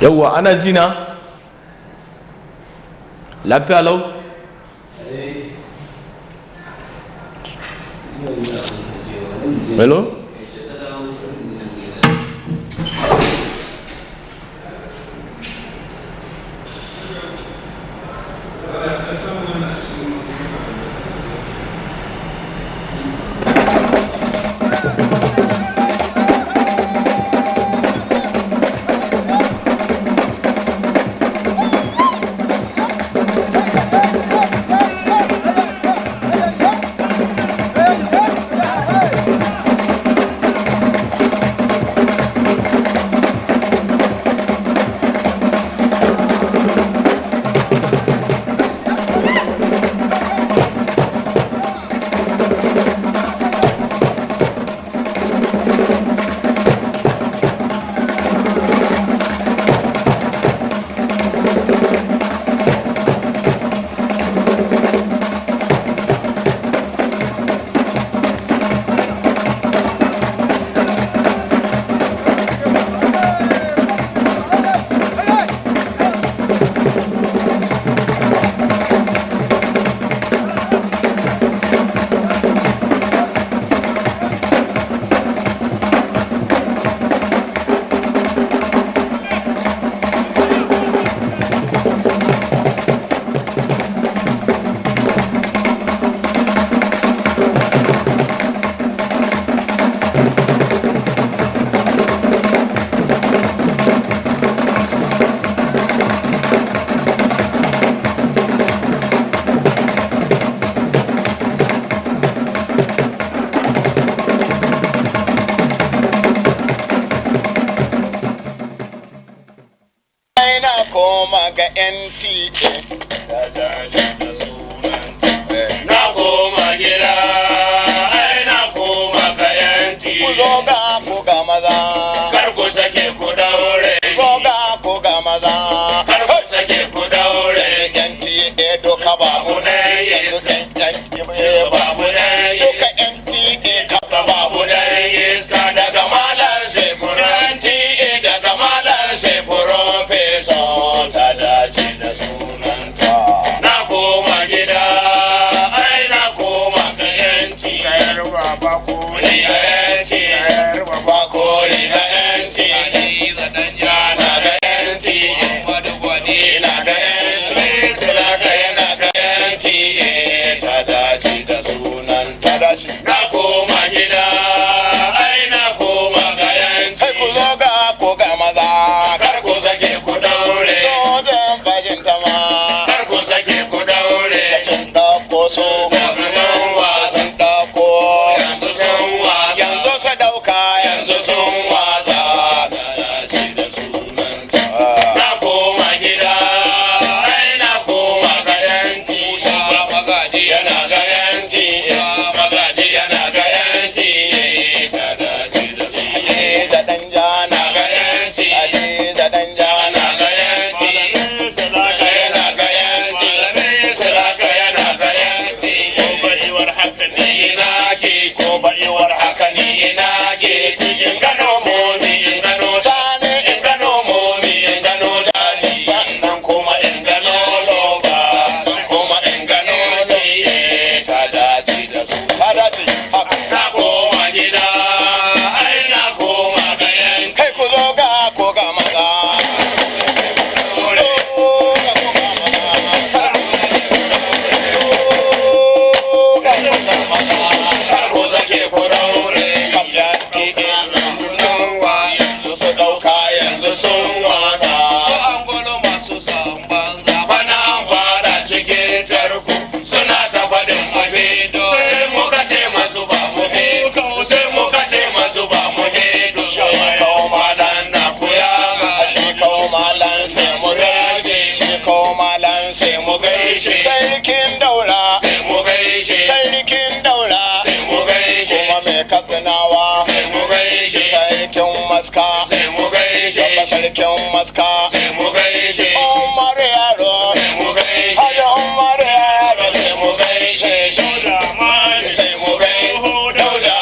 yawwa ana jina lafiya lau. Hello? Koma ga NTA na koma gida ai na koma ga NTA ku zo ga ku ga maza kar ku sake ku daure zo ga ku ga maza kar ku sake ku daure NTA doka babu ne babu ne doka NTA ka babu ne iska daga malan sai furanti daga malan sai professor na koma gida ai na koma ga yanki kai ku zo ga ko ga maza kar ku sake ku daure dozan bajin tama kar ku sake ku daure sun dauko so sun dauko yanzu su dauka yanzu sun wata na koma gida ai na koma ga yanki magaji yana ga yanki Sarkin daura sai mu gaishe sarkin daura sai mu gaishe kuma mai katsinawa sai mu gaishe sarkin maska sai mu gaishe sarkin maska sai mu gaishe Umar yaro sai mu gaishe Haji Umar yaro sai mu gaishe sai mu gaishe Dauda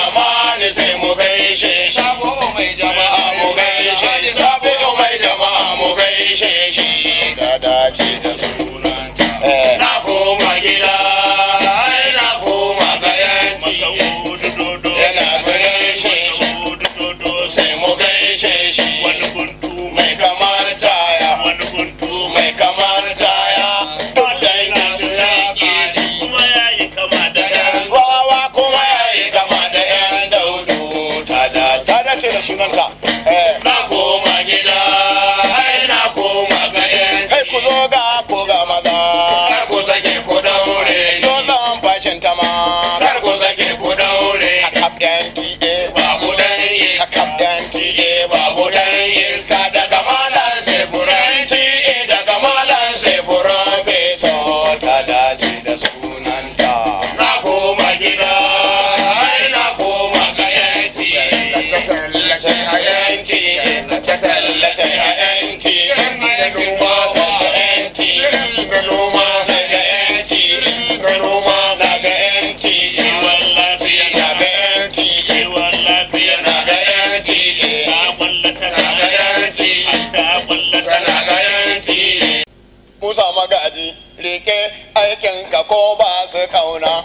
magaji rike aikin ka ko ba su kauna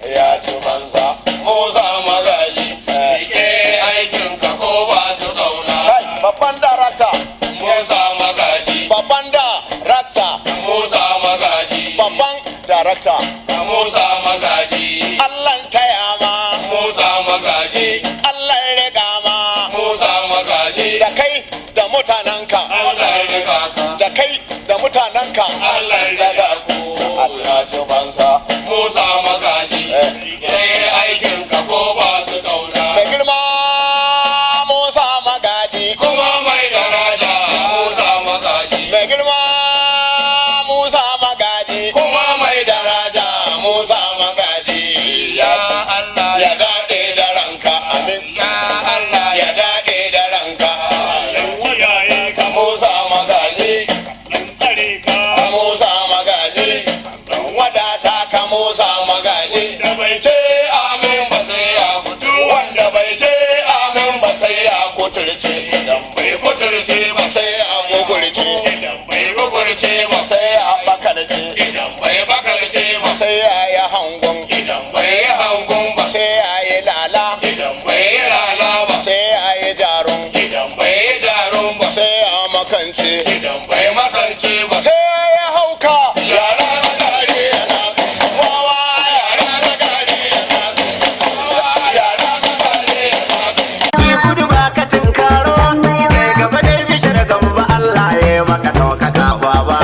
ya ci banza Musa magaji rike aikin ka ko ba su kauna kai babban darakta Musa magaji babban darakta Musa magaji babban darakta Musa magaji Allah taya ma Musa magaji Allah riga ma Musa magaji da kai da mutanenka Allah ya riga ka da kai da mutanenka Allah ya riga ku Allah ci banza Musa magaji rike aikin ka ko ba su kauna mai girma Musa magaji kuma mai daraja Musa magaji mai girma Musa magaji kuma mai daraja Musa magaji ya Allah ya daɗe da ranka amin ya Allah ya daɗe da ranka kiyaye ka Musa magaji dan tsare ka Musa magaji wadata ka Musa magaji da bai ce amin ba sai ya fito wanda bai ce amin ba sai ya kuturce idan bai kuturce ba sai ya gugurce idan bai gugurce ba sai ya bakalce idan bai bakalce ba sai ya yi hangun idan bai hangun ba sai ya yi lala idan bai lala ba sai ya yi jarun idan bai jarun ba sai ya makance idan bai makance ba sai ya yi hauka yara na gari yana wawa yara na gari yara na gari Ci kudu ba ka tinkaro, kai gaba dai bishir gamba Allah ya yi maka ɗaukaka baba.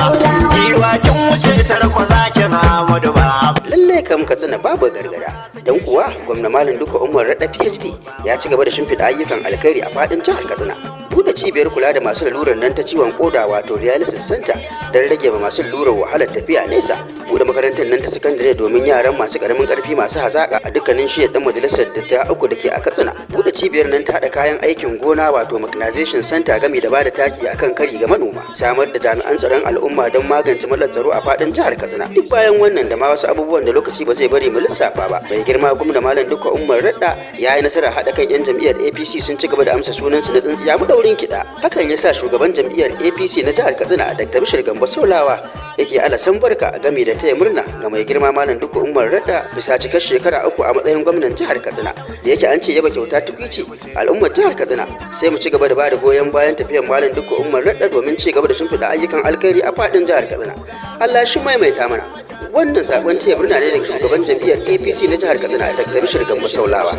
Giwa kin wuce tarko zakin Hamadu ba. Lalle kam Katsina babu gargada don kuwa gwamna Malam Duka Umar Radda PhD ya ci gaba da shimfiɗa ayyukan alkhairi a faɗin jihar Katsina. Buɗe cibiyar kula da masu lalurar nan ta ciwon koda wato dialysis center don rage ma masu lalurar wahalar tafiya nesa. Buɗe makarantar nan ta sakandare domin yaran masu ƙaramin ƙarfi masu hazaƙa a dukkanin shiyar ɗan majalisar da ta uku da ke a Katsina. Buɗe cibiyar nan ta haɗa kayan aikin gona wato mechanization center game da bada taki akan kari ga manoma. Samar da jami'an tsaron al'umma don magance matsalar tsaro a faɗin jihar Katsina. Duk bayan wannan da ma wasu abubuwan da lokaci ba zai bari mu lissafa ba. Bai girma gwamna Malam Duka Umar Radda ya yi nasarar haɗa kan 'yan jam'iyyar APC sun ci gaba da amsa sunansu na tsintsiya madaurin kiɗa. Hakan ya sa shugaban jam'iyyar APC na jihar Katsina Dr. Bashir Gambo Saulawa yake alasan barka game da taya murna ga mai girma Malam Duka Umar Radda bisa cikar shekara 3 a matsayin gwamnan jihar Katsina. Da yake an ce yaba kyauta tukwici al'ummar jihar Katsina sai mu ci gaba da bada goyon bayan tafiyar Malam Duka Umar Radda domin ci gaba da shimfiɗa ayyukan alkhairi a faɗin jihar Katsina. Allah shi maimaita mana. Wannan sakon taya murna ne daga shugaban jam'iyyar APC na jihar Katsina Dr. Bashir Gambo Saulawa.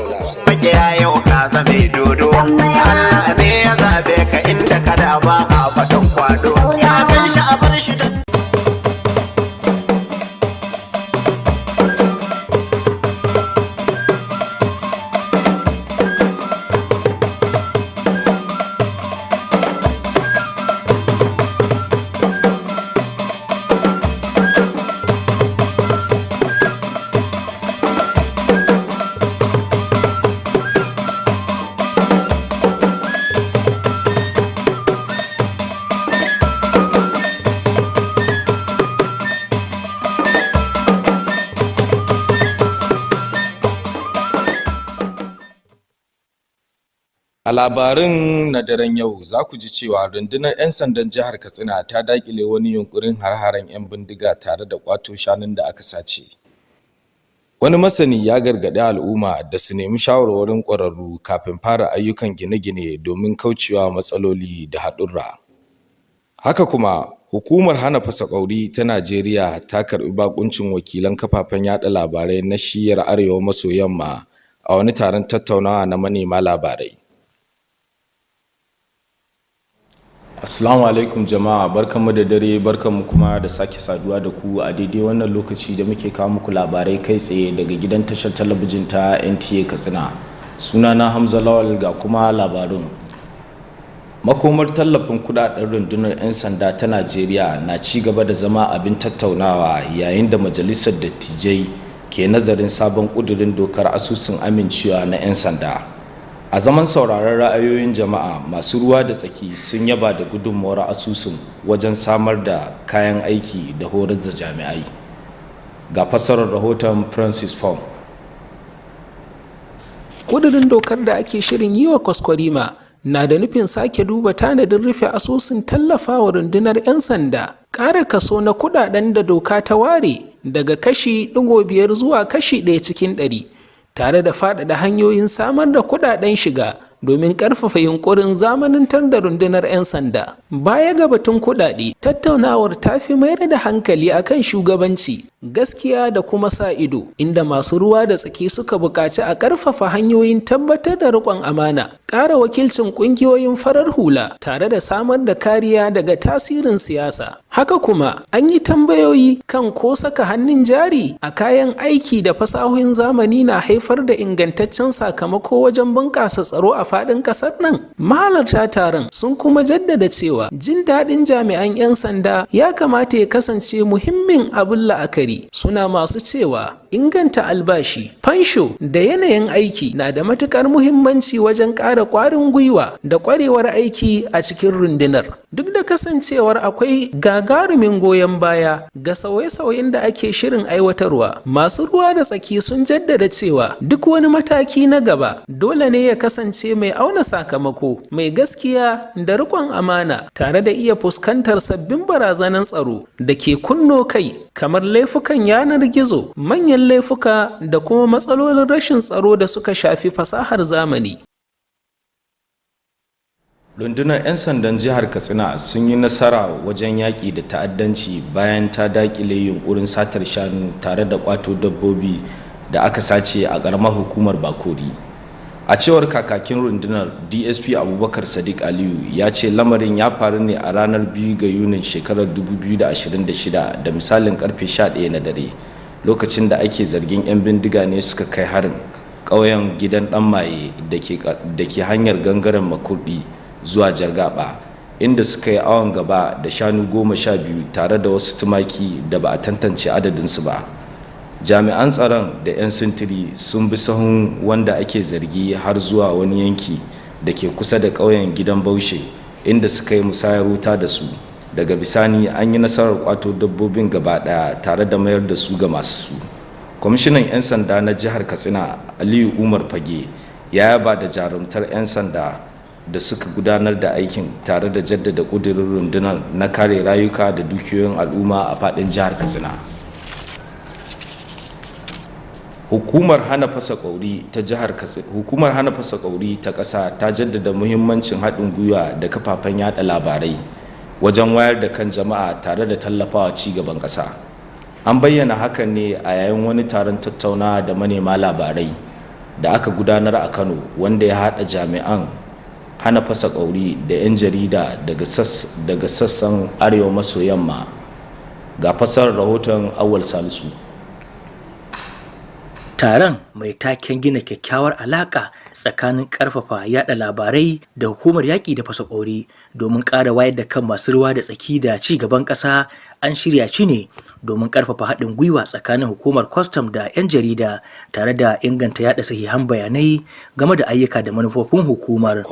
Makiya yau ka zame dodo. Allah ne ya zabe ka inda kada ba a fatan kwado. Ya gan shi a bar shi da A labarin na daren yau za ku ji cewa rundunar 'yan sandan jihar Katsina ta dakile wani yunkurin har-haren 'yan bindiga tare da kwato shanun da aka sace. Wani masani ya gargaɗi al'umma da su nemi shawarwarin ƙwararru kafin fara ayyukan gine-gine domin kaucewa matsaloli da haɗurra. Haka kuma, hukumar hana fasa ƙwauri ta Najeriya ta karɓi bakuncin wakilan kafafen yaɗa labarai na shiyar arewa maso yamma a wani taron tattaunawa na manema labarai. Assalamu alaikum jama'a, barkanmu da dare, barkanmu kuma da sake saduwa da ku a daidai wannan lokaci da muke kawo muku labarai kai tsaye daga gidan tashar talabijin ta Nta Katsina. Sunana Hamza Lawal ga kuma labarin. Makomar tallafin kudaden rundunar 'yan sanda ta Najeriya na ci gaba da zama abin tattaunawa yayin da majalisar dattijai ke nazarin sabon kudirin dokar asusun amincewa na 'yan sanda. A zaman sauraron ra'ayoyin jama'a, masu ruwa da tsaki sun yaba da gudunmawar asusun wajen samar da kayan aiki da horar da jami'ai. Ga fassarar rahoton Francis Fong. Ƙudurin dokar da ake shirin yi wa kwaskwarima na da nufin sake duba tanadin rufe asusun tallafawa rundunar 'yan sanda ƙara kaso na kuɗaɗen da doka ta ware daga kashi 5 zuwa kashi 1 cikin 100, tare da faɗaɗa hanyoyin samar da kuɗaɗen shiga domin ƙarfafa yunkurin zamanantar da rundunar 'yan sanda. Baya ga batun kuɗaɗe, tattaunawar ta fi mayar da hankali akan shugabanci, gaskiya da kuma sa ido, inda masu ruwa da tsaki suka buƙaci a ƙarfafa hanyoyin tabbatar da riƙon amana, ƙara wakilcin ƙungiyoyin farar hula, tare da samar da kariya daga tasirin siyasa. Haka kuma an yi tambayoyi kan ko saka hannun jari a kayan aiki da fasahohin zamani na haifar da ingantaccen sakamako wajen bunƙasa tsaro a faɗin ƙasar nan. Mahalarta taron sun kuma jaddada cewa jin daɗin jami'an 'yan sanda ya kamata ya kasance muhimmin abin la'akari, suna masu cewa inganta albashi, fansho da yanayin aiki na da matuƙar muhimmanci wajen ƙara ƙwarin gwiwa da ƙwarewar aiki a cikin rundunar. Duk da kasancewar akwai gagarumin goyon baya ga sauye-sauyen da ake shirin aiwatarwa, masu ruwa da tsaki sun jaddada cewa duk wani mataki na gaba dole ne ya kasance mai auna sakamako, mai gaskiya da riƙon amana, tare da iya fuskantar sabbin barazanan tsaro da ke kunno kai, kamar laifukan yanar gizo, manyan laifuka da kuma matsalolin rashin tsaro da suka shafi fasahar zamani. Rundunar 'yan sandan jihar Katsina sun yi nasara wajen yaƙi da ta'addanci bayan ta daƙile yunƙurin satar shanu tare da ƙwato dabbobi da aka sace a ƙaramar hukumar Bakori. A cewar kakakin rundunar DSP Abubakar Sadiq Aliyu ya ce lamarin ya faru ne a ranar 2 ga Yunin shekarar 2026 da misalin karfe 11 na dare, lokacin da ake zargin 'yan bindiga ne suka kai harin ƙauyen gidan ɗan maye da ke hanyar gangaren Makurdi zuwa Jargaba, inda suka yi awon gaba da shanu 12 tare da wasu tumaki da ba a tantance adadinsu ba. Jami'an tsaron da 'yan sintiri sun bi sahun wanda ake zargi har zuwa wani yanki da ke kusa da ƙauyen gidan Baushe, inda suka yi musayar wuta da su. Daga bisani an yi nasarar kwato dabbobin gaba ɗaya tare da mayar da su ga masu su. Kwamishinan 'yan sanda na jihar Katsina Aliyu Umar Fage ya yaba da jarumtar 'yan sanda da suka gudanar da aikin, tare da jaddada ƙudurin rundunar na kare rayuka da dukiyoyin al'umma a faɗin jihar Katsina. Hukumar hana fasa ƙauri ta ƙasa ta jaddada muhimmancin haɗin gwiwa da kafafen yada labarai wajen wayar da kan jama'a tare da tallafawa ci gaban ƙasa. An bayyana hakan ne a yayin wani taron tattaunawa da manema labarai da aka gudanar a Kano, wanda ya haɗa jami'an hana fasa ƙauri da 'yan jarida daga sassan arewa maso yamma. Ga fasarar rahoton Awal Salisu. Taron mai taken gina kyakkyawar alaƙa tsakanin ƙarfafa yaɗa labarai da hukumar yaƙi da fasa ƙauri domin ƙara wayar da kan masu ruwa da tsaki da ci gaban ƙasa an shirya shi ne domin ƙarfafa haɗin gwiwa tsakanin hukumar kwastam da 'yan jarida, tare da inganta yaɗa sahihan bayanai game da ayyuka da manufofin hukumar.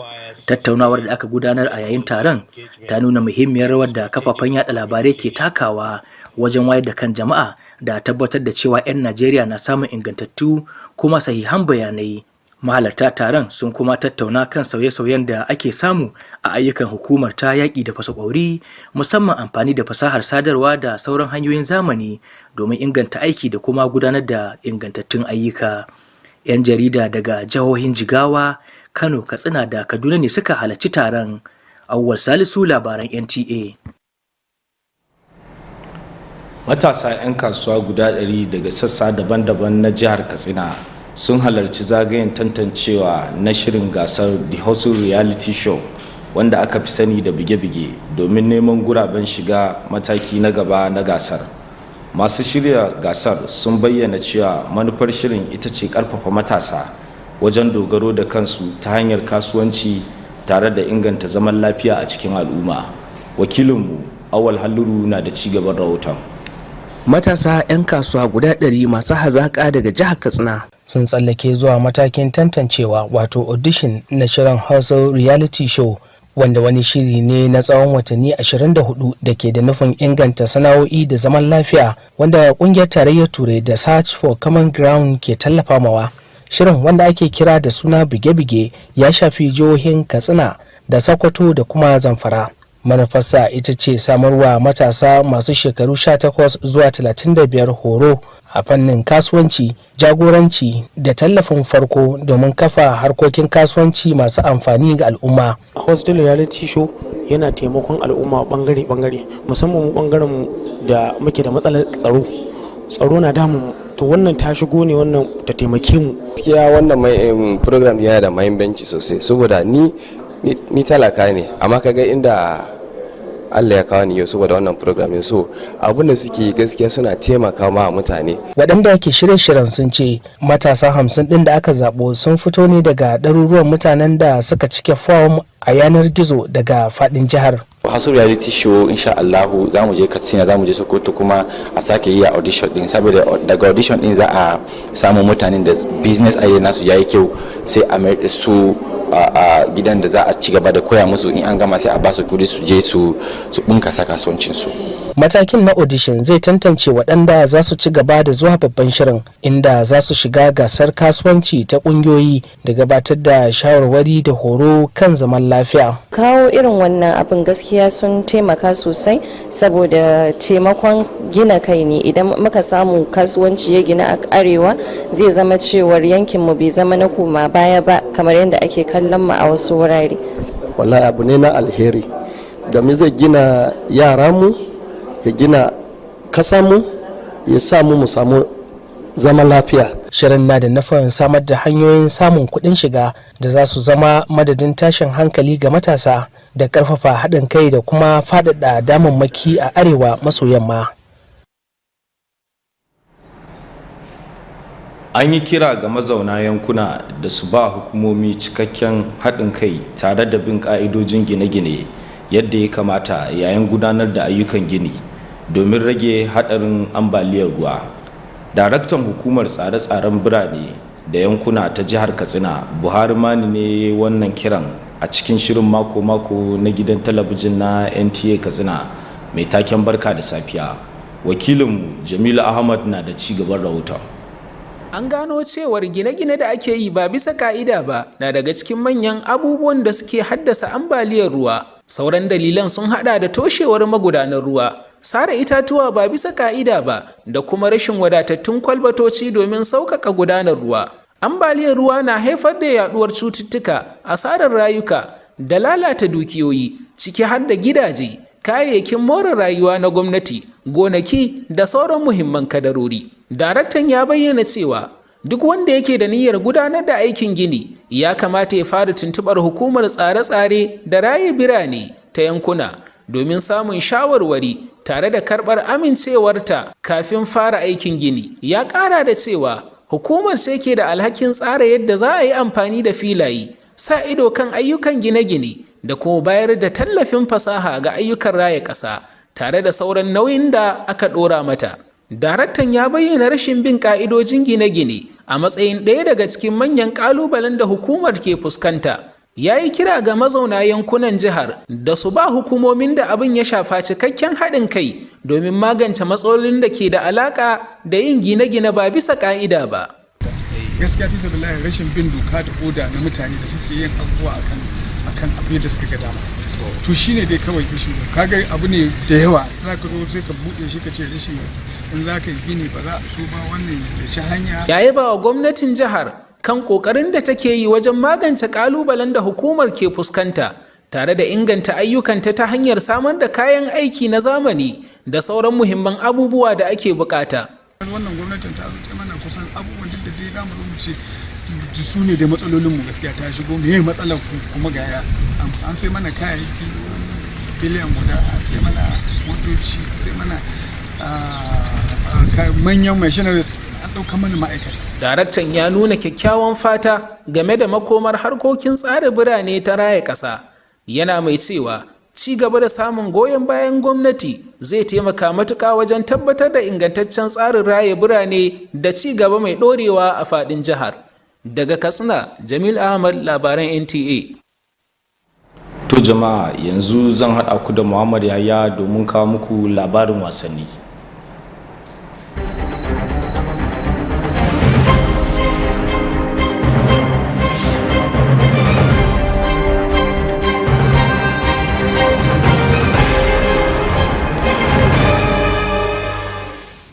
Tattaunawar da aka gudanar a yayin taron ta nuna muhimmiyar rawar da kafafen yaɗa labarai ke takawa wajen wayar da kan jama'a da tabbatar da cewa 'yan Najeriya na samun ingantattu kuma sahihan bayanai. Mahalarta taron sun kuma tattauna kan sauye-sauyen da ake samu a ayyukan hukumar ta yaƙi da fasa ƙwauri, musamman amfani da fasahar sadarwa da sauran hanyoyin zamani domin inganta aiki da kuma gudanar da ingantattun ayyuka. 'Yan jarida daga jihohin Jigawa, Kano, Katsina da Kaduna ne suka halarci taron. Awwal Salisu, labaran NTA. Matasa 'yan kasuwa guda 100 daga sassa daban-daban na jihar Katsina sun halarci zagayen tantancewa na shirin gasar The Hustle Reality Show, wanda aka fi sani da bige-bige, domin neman guraben shiga mataki na gaba na gasar. Masu shirya gasar sun bayyana cewa manufar shirin ita ce ƙarfafa matasa wajen dogaro da kansu ta hanyar kasuwanci tare da inganta zaman lafiya a cikin al'umma. Wakilinmu Awal Halluru na da ci gaban rahoton. Matasa 'yan kasuwa guda 100 masu hazaƙa daga jihar Katsina sun tsallake zuwa matakin tantancewa, wato audition na shirin Hustle Reality Show, wanda wani shiri ne na tsawon watanni 24 da ke da nufin inganta sana'o'i da zaman lafiya, wanda kungiyar tarayyar Turai da Search for Common Ground ke tallafa mawa. Shirin, wanda ake kira da suna bige-bige, ya shafi jihohin Katsina da Sokoto da kuma Zamfara. manufarsa ita ce samarwa matasa masu shekaru 18 zuwa 35 horo a fannin kasuwanci, jagoranci da tallafin farko domin kafa harkokin kasuwanci masu amfani ga al'umma. Hostel reality show yana taimakon al'umma bangare-bangare, musamman mu bangaren mu da muke da matsalar tsaro na damu, to wannan ta shigo ne wannan ta taimake mu. Gaskiya wannan program yana da muhimmanci sosai saboda ni talaka ne, amma kaga inda Allah ya kawo ni yau saboda wannan program so abin da suke gaskiya suna taimaka ma mutane. Waɗanda ke shirye-shiryen sun ce matasa 50 ɗin da aka zaɓo sun fito ne daga ɗaruruwan mutanen da suka cike fom a yanar gizo daga faɗin jihar. Hasu reality show insha Allahu za mu je Katsina, za mu je Sokoto kuma a sake yi a audition din, saboda daga audition din za a samu mutanen da business idea nasu yayi kyau sai a mai da su a gidan da za a ci gaba da koya musu, in an gama sai a ba su kudi su je su bunkasa kasuwancin su. Matakin na audition zai tantance waɗanda za su ci gaba da zuwa babban shirin, inda za su shiga gasar kasuwanci ta ƙungiyoyi da gabatar da shawarwari da horo kan zaman lafiya. Kawo irin wannan abin gaskiya sun taimaka sosai, saboda taimakon gina kai ne. Idan muka samu kasuwanci ya gina a arewa zai zama cewar yankinmu bai zama na koma baya ba kamar yadda ake kallon mu a wasu wurare. Wallahi abu ne na alheri da mu zai gina yara mu, ya gina kasa mu, ya samu mu samu zaman lafiya. Shirin na da nufin samar da hanyoyin samun kuɗin shiga da za su zama madadin tashin hankali ga matasa da ƙarfafa haɗin kai da kuma faɗaɗa damammaki a arewa maso yamma. An yi kira ga mazauna yankuna da su ba hukumomi cikakken haɗin kai tare da bin ƙa'idojin gine-gine yadda ya kamata yayin gudanar da ayyukan gini domin rage haɗarin ambaliyar ruwa. Daraktan hukumar tsare-tsaren birane da yankuna ta jihar Katsina, Buhari Mani, ne wannan kiran a cikin shirin mako-mako na gidan talabijin na Nta Katsina mai taken barka da safiya. Wakilinmu Jamilu Ahmad na da ci gaban rahoton. An gano cewar gine-gine da ake yi ba bisa ka'ida ba na daga cikin manyan abubuwan da suke haddasa ambaliyar ruwa. Sauran dalilan sun hada da toshewar magudanar ruwa, sare itatuwa ba bisa ka'ida ba, da kuma rashin wadatattun kwalbatoci domin sauƙaƙa gudanar ruwa. Ambaliyar ruwa na haifar da yaduwar cututtuka, asarar rayuka da lalata dukiyoyi, ciki har da gidaje, kayayyakin more rayuwa na gwamnati, gonaki da sauran muhimman kadarori. Daraktan ya bayyana cewa duk wanda yake da niyyar gudanar da aikin gini ya kamata ya fara tuntuɓar hukumar tsare-tsare da raye birane ta yankuna domin samun shawarwari tare da karɓar amincewarta kafin fara aikin gini. Ya ƙara da cewa hukumar ce ke da alhakin tsara yadda za a yi amfani da filaye, sa ido kan ayyukan gine-gine da kuma bayar da tallafin fasaha ga ayyukan raya ƙasa tare da sauran nauyin da aka ɗora mata. Daraktan ya bayyana rashin bin ƙa'idojin gine-gine a matsayin ɗaya daga cikin manyan ƙalubalen da hukumar ke fuskanta. Ya yi kira ga mazauna yankunan jihar da su ba hukumomin da abin ya shafa cikakken haɗin kai domin magance matsalolin da ke da alaƙa da yin gine-gine ba bisa ƙa'ida ba. Gaskiya fi sabilayen rashin bin doka da oda na mutane da suke yin abubuwa akan abin da suka ga dama. To shine dai kawai ishu, kaga abu ne da yawa, za ka zo sai ka buɗe shi ka ce rashin in za ka yi gini ba za a so ba wannan ya ci hanya. Ya yaba wa gwamnatin jihar kan kokarin da take yi wajen magance kalubalen da hukumar ke fuskanta tare da inganta ayyukanta ta hanyar samar da kayan aiki na zamani da sauran muhimman abubuwa da ake bukata. Wannan gwamnatin ta zo ta mana kusan abubuwan duk da dai za mu rubuce su ne da matsalolinmu. Gaskiya ta shigo me matsalar ku kuma ga an sai mana kayayyaki biliyan guda, sai mana motoci, sai mana manyan machineries, an ɗauka mana ma'aikata. Daraktan ya nuna kyakkyawan fata game da makomar harkokin tsara birane ta raya ƙasa, yana mai cewa ci gaba da samun goyon bayan gwamnati zai taimaka matuƙa wajen tabbatar da ingantaccen tsarin raya birane da ci gaba mai ɗorewa a faɗin jihar. Daga Katsina, Jamil Ahmad, labaran NTA. To jama'a, yanzu zan haɗa ku da Muhammad Yaya domin kawo muku labarin wasanni.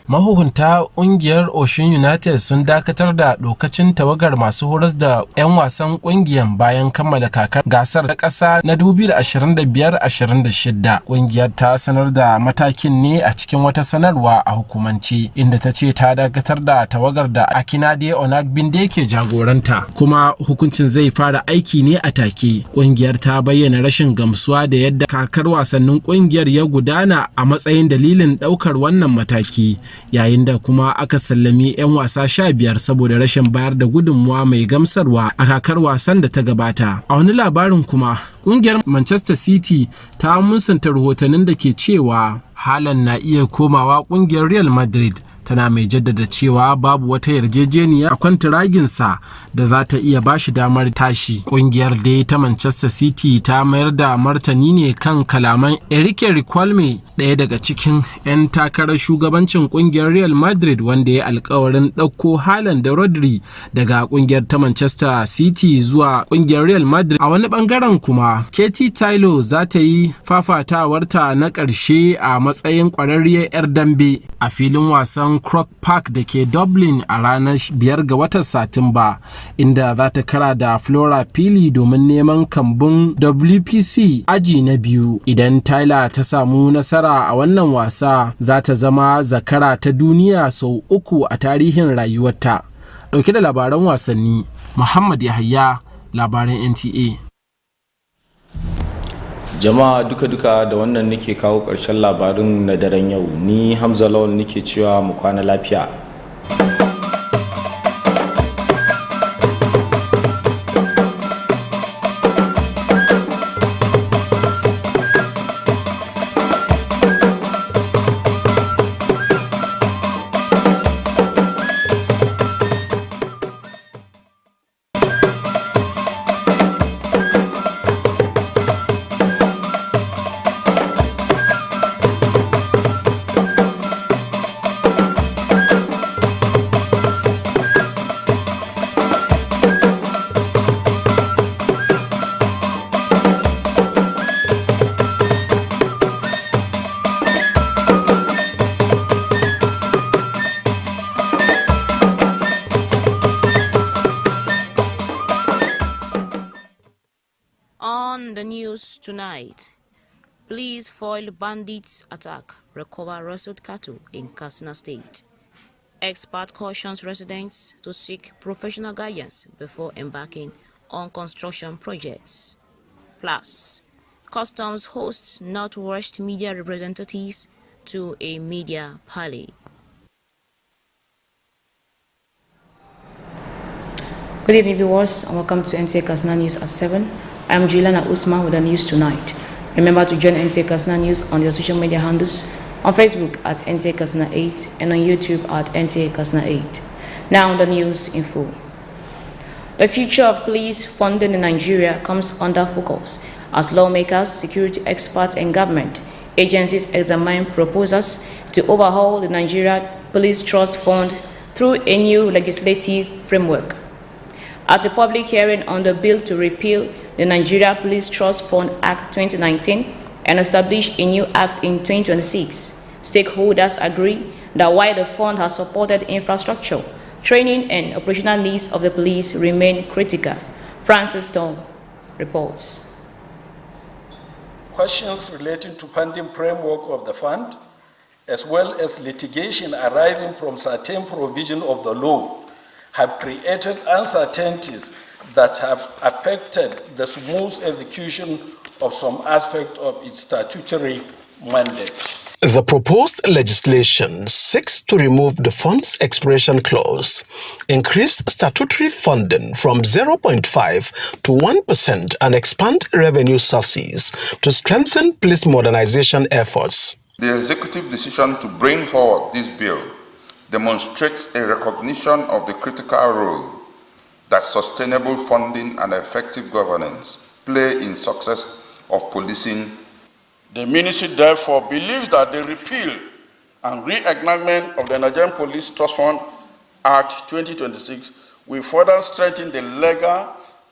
Mahukunta ƙungiyar Osun United sun dakatar da dokacin tawagar masu horas da 'yan wasan ƙungiyar bayan kammala kakar gasar ta ƙasa na 2025-26. Ƙungiyar ta sanar da matakin ne a cikin wata sanarwa a hukumance, inda ta ce ta dakatar da tawagar da Akinade Onagbinde ke jagoranta, kuma hukuncin zai fara aiki ne a take. Ƙungiyar ta bayyana rashin gamsuwa da yadda kakar wasannin ƙungiyar ya gudana a matsayin dalilin ɗaukar wannan mataki, yayin da kuma aka sallami 'yan wasa 15 saboda rashin bayar da gudunmuwa mai gamsarwa a kakar wasan da ta gabata. A wani labarin kuma, ƙungiyar Manchester City ta musanta rahotannin da ke cewa Haaland na iya komawa ƙungiyar Real Madrid, tana mai jaddada cewa babu wata yarjejeniya a kwantiraginsa da za ta iya bashi damar tashi. Kungiyar dai ta Manchester City ta mayar da martani ne kan kalaman Enrique Riquelme, ɗaya daga cikin 'yan takarar shugabancin kungiyar Real Madrid, wanda ya alkawarin ɗauko Haaland da Rodri daga kungiyar ta Manchester City zuwa kungiyar Real Madrid. A wani bangaren kuma, Katie Taylor za ta yi fafatawarta na ƙarshe a matsayin ƙwararriyar 'yar dambe a filin wasan Croke Park da ke Dublin a ranar 5 ga watan Satumba, inda za ta kara da Flora Pili domin neman kambun WPC aji na 2. Idan Tyler ta samu nasara a wannan wasa, za ta zama zakara ta duniya sau 3 a tarihin rayuwarta. Dauke da labaran wasanni, Muhammad Yahaya, labaran NTA. Jama'a duka-duka da wannan nake kawo ƙarshen labarin na daren yau. Ni Hamza Lawal nake cewa mu kwana lafiya. On the news tonight, police foil bandits' attack, recover rustled cattle in Katsina State. Expert cautions residents to seek professional guidance before embarking on construction projects. Plus, Customs hosts Northwest media representatives to a media parley. Good evening, viewers, and welcome to Nta Katsina News at 7. I'm Juliana Usman with the news tonight. Remember to join Nta Katsina News on your social media handles, on Facebook at Nta Katsina 8 and on YouTube at Nta Katsina 8. Now the news in full. The future of police funding in Nigeria comes under focus as lawmakers, security experts, and government agencies examine proposals to overhaul the Nigeria Police Trust Fund through a new legislative framework. At a public hearing on the bill to repeal the Nigeria Police Trust Fund Act 2019 and establish a new act in 2026, stakeholders agree that while the fund has supported infrastructure, training and operational needs of the police remain critical. Francis Don reports. Questions relating to funding framework of the fund, as well as litigation arising from certain provision of the law, have created uncertainties that have affected the smooth execution of some aspect of its statutory mandate. The proposed legislation seeks to remove the fund's expiration clause, increase statutory funding from 0.5 to 1% and expand revenue sources to strengthen police modernization efforts. The executive decision to bring forward this bill demonstrates a recognition of the critical role that sustainable funding and effective governance play in success of policing. The ministry therefore believes that the repeal and re-enactment of the Nigerian Police Trust Fund Act 2026 will further strengthen the legal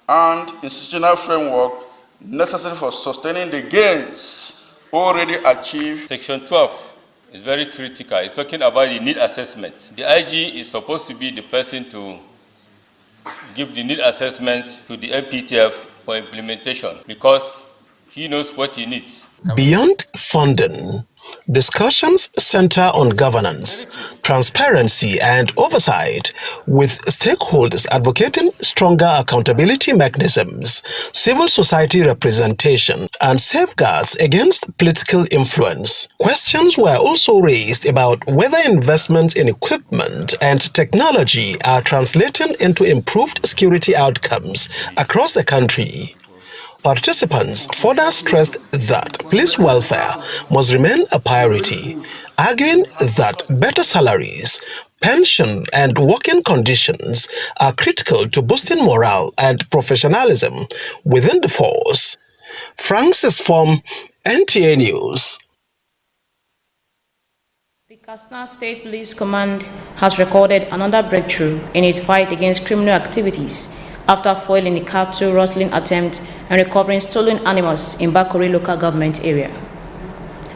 and institutional framework necessary for sustaining the gains already achieved. Section 12 is very critical. It's talking about the need assessment. The IG is supposed to be the person to give the need assessment to the FPTF for implementation because he knows what he needs. Beyond funding, discussions center on governance, transparency, and oversight, with stakeholders advocating stronger accountability mechanisms, civil society representation, and safeguards against political influence. Questions were also raised about whether investments in equipment and technology are translating into improved security outcomes across the country. Participants further stressed that police welfare must remain a priority, arguing that better salaries, pension, and working conditions are critical to boosting morale and professionalism within the force. Francis from NTA News. The Katsina State Police Command has recorded another breakthrough in its fight against criminal activities after foiling a cattle rustling attempt and recovering stolen animals in Bakori local government area.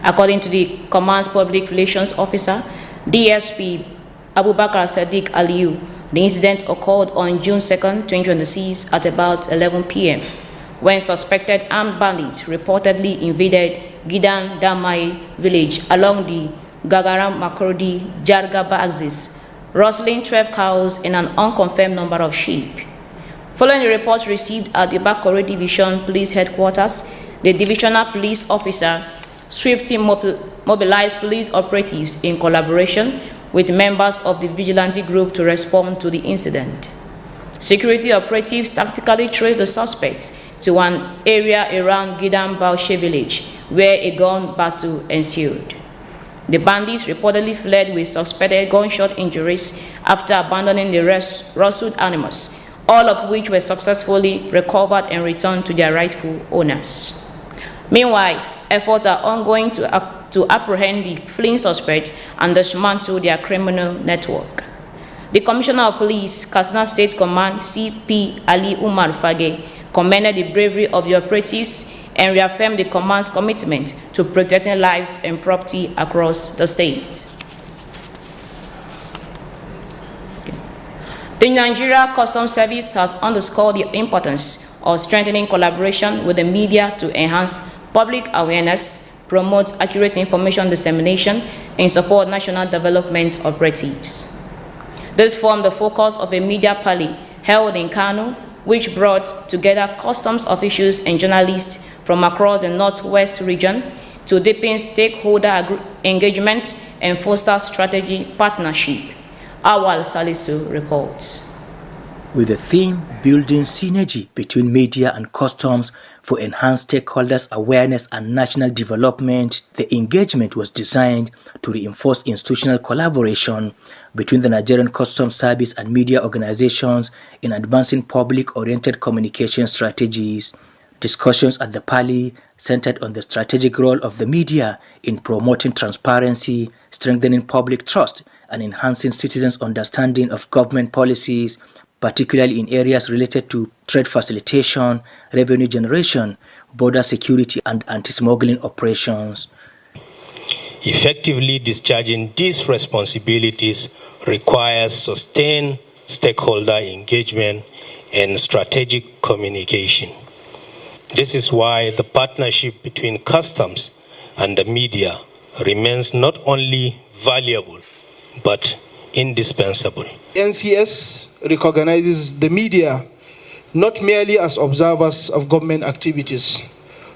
According to the command's public relations officer, DSP Abubakar Sadiq Aliyu, the incident occurred on June 2, 2026 at about 11 p.m. when suspected armed bandits reportedly invaded Gidan Damai village along the Gagaram Makurdi Jargaba axis, rustling 12 cows and an unconfirmed number of sheep. Following the reports received at the Bakori Division Police Headquarters, the divisional police officer swiftly mobilized police operatives in collaboration with members of the vigilante group to respond to the incident. Security operatives tactically traced the suspects to an area around Gidan Baushe village where a gun battle ensued. The bandits reportedly fled with suspected gunshot injuries after abandoning the rustled animals, all of which were successfully recovered and returned to their rightful owners. Meanwhile, efforts are ongoing to apprehend the fleeing suspect and dismantle their criminal network. The Commissioner of Police, Katsina State Command, CP Ali Umar Fage, commended the bravery of the operatives and reaffirmed the command's commitment to protecting lives and property across the state. The Nigeria Customs Service has underscored the importance of strengthening collaboration with the media to enhance public awareness, promote accurate information dissemination, and support national development operatives. This formed the focus of a media party held in Kano, which brought together customs officials and journalists from across the Northwest region to deepen stakeholder engagement and foster strategic partnership. Awal Salisu reports. With the theme Building Synergy between Media and Customs for enhanced stakeholders' awareness and national development, the engagement was designed to reinforce institutional collaboration between the Nigerian Customs Service and media organizations in advancing public-oriented communication strategies. Discussions at the Pali centered on the strategic role of the media in promoting transparency, strengthening public trust, and enhancing citizens' understanding of government policies, particularly in areas related to trade facilitation, revenue generation, border security, and anti-smuggling operations. Effectively discharging these responsibilities requires sustained stakeholder engagement and strategic communication. This is why the partnership between customs and the media remains not only valuable but indispensable. NCS recognizes the media not merely as observers of government activities,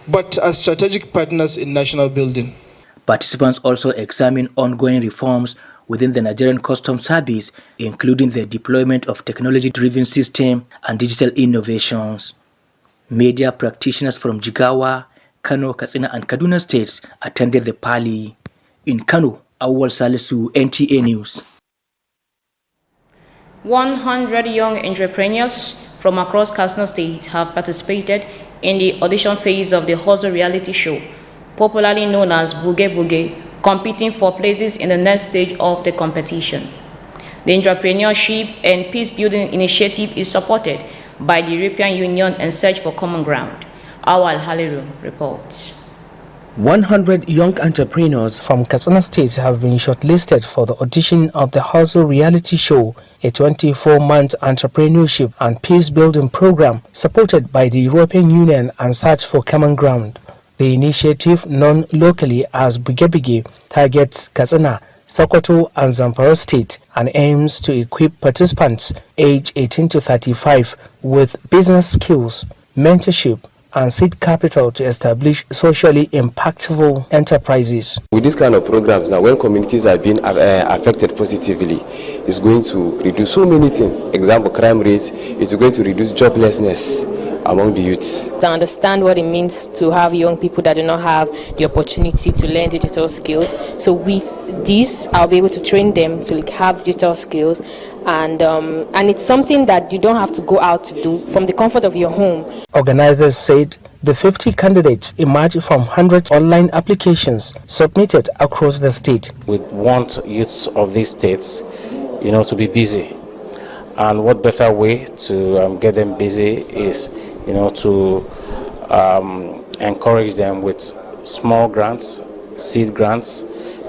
but as strategic partners in national building. Participants also examine ongoing reforms within the Nigerian Customs Service, including the deployment of technology-driven systems and digital innovations. Media practitioners from Jigawa, Kano, Katsina, and Kaduna states attended the Pali. In Kano, Awal Salisu, NTA News. 100 young entrepreneurs from across Katsina State have participated in the audition phase of the Hustle reality show, popularly known as Buge Buge, competing for places in the next stage of the competition. The Entrepreneurship and Peace-Building Initiative is supported by the European Union and Search for Common Ground. Awal Haliru reports. 100 young entrepreneurs from Katsina State have been shortlisted for the audition of the Hustle reality show, a 24-month entrepreneurship and peace-building program supported by the European Union and Search for Common Ground. The initiative, known locally as Bige, targets Katsina, Sokoto and Zamfara State and aims to equip participants aged 18 to 35 with business skills, mentorship, and seed capital to establish socially impactful enterprises. With this kind of programs now, when communities are being affected positively, it's going to reduce so many things. Example, crime rate, it's going to reduce joblessness among the youths. To understand what it means to have young people that do not have the opportunity to learn digital skills. So with this, I'll be able to train them to have digital skills, and it's something that you don't have to go out to do from the comfort of your home. Organizers said the 50 candidates emerged from hundreds of online applications submitted across the state. We want youths of these states, to be busy. And what better way to get them busy is, to encourage them with small grants, seed grants,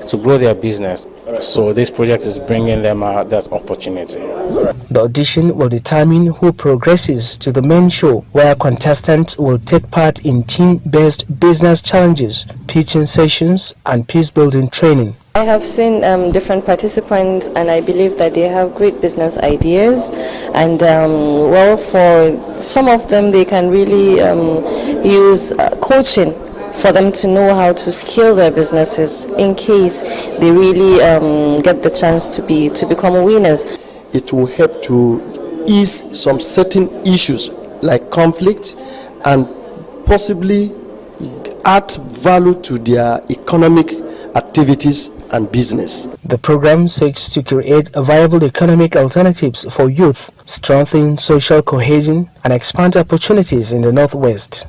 to grow their business. So this project is bringing them that opportunity. The audition will determine who progresses to the main show, where contestants will take part in team-based business challenges, pitching sessions, and peace-building training. I have seen different participants, and I believe that they have great business ideas, and for some of them they can really use coaching for them to know how to scale their businesses in case they really get the chance to become winners. It will help to ease some certain issues like conflict and possibly add value to their economic activities and business. The program seeks to create viable economic alternatives for youth, strengthen social cohesion, and expand opportunities in the Northwest.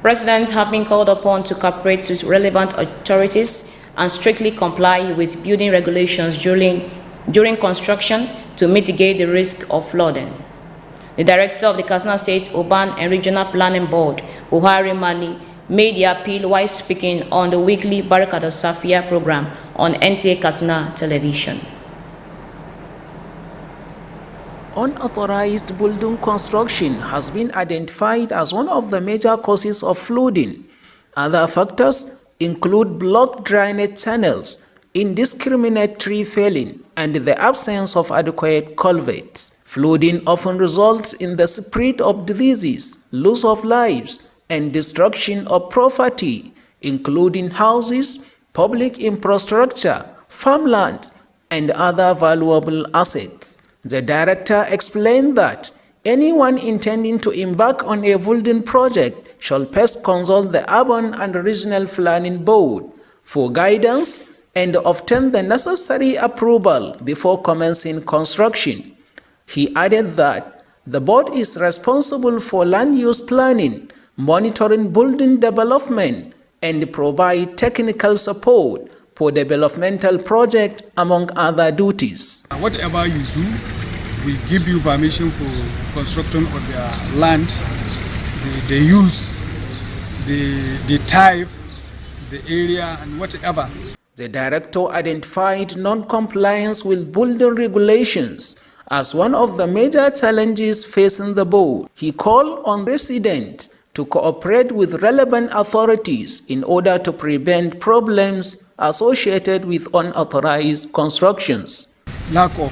Residents have been called upon to cooperate with relevant authorities and strictly comply with building regulations during construction to mitigate the risk of flooding. The director of the Katsina State Urban and Regional Planning Board, Buhari Mani, made the appeal while speaking on the weekly Barakada Safia program on Nta Katsina television. Unauthorized building construction has been identified as one of the major causes of flooding. Other factors include blocked drainage channels, indiscriminate tree felling, and the absence of adequate culverts. Flooding often results in the spread of diseases, loss of lives, and destruction of property, including houses, public infrastructure, farmland, and other valuable assets. The director explained that anyone intending to embark on a building project shall first consult the Urban and Regional Planning Board for guidance and obtain the necessary approval before commencing construction. He added that the board is responsible for land use planning, monitoring building development, and provide technical support for developmental projects, among other duties. Whatever you do, we give you permission for construction of their land, the use, the type, the area, and whatever. The director identified non-compliance with building regulations as one of the major challenges facing the board. He called on residents to cooperate with relevant authorities in order to prevent problems associated with unauthorized constructions. Lack of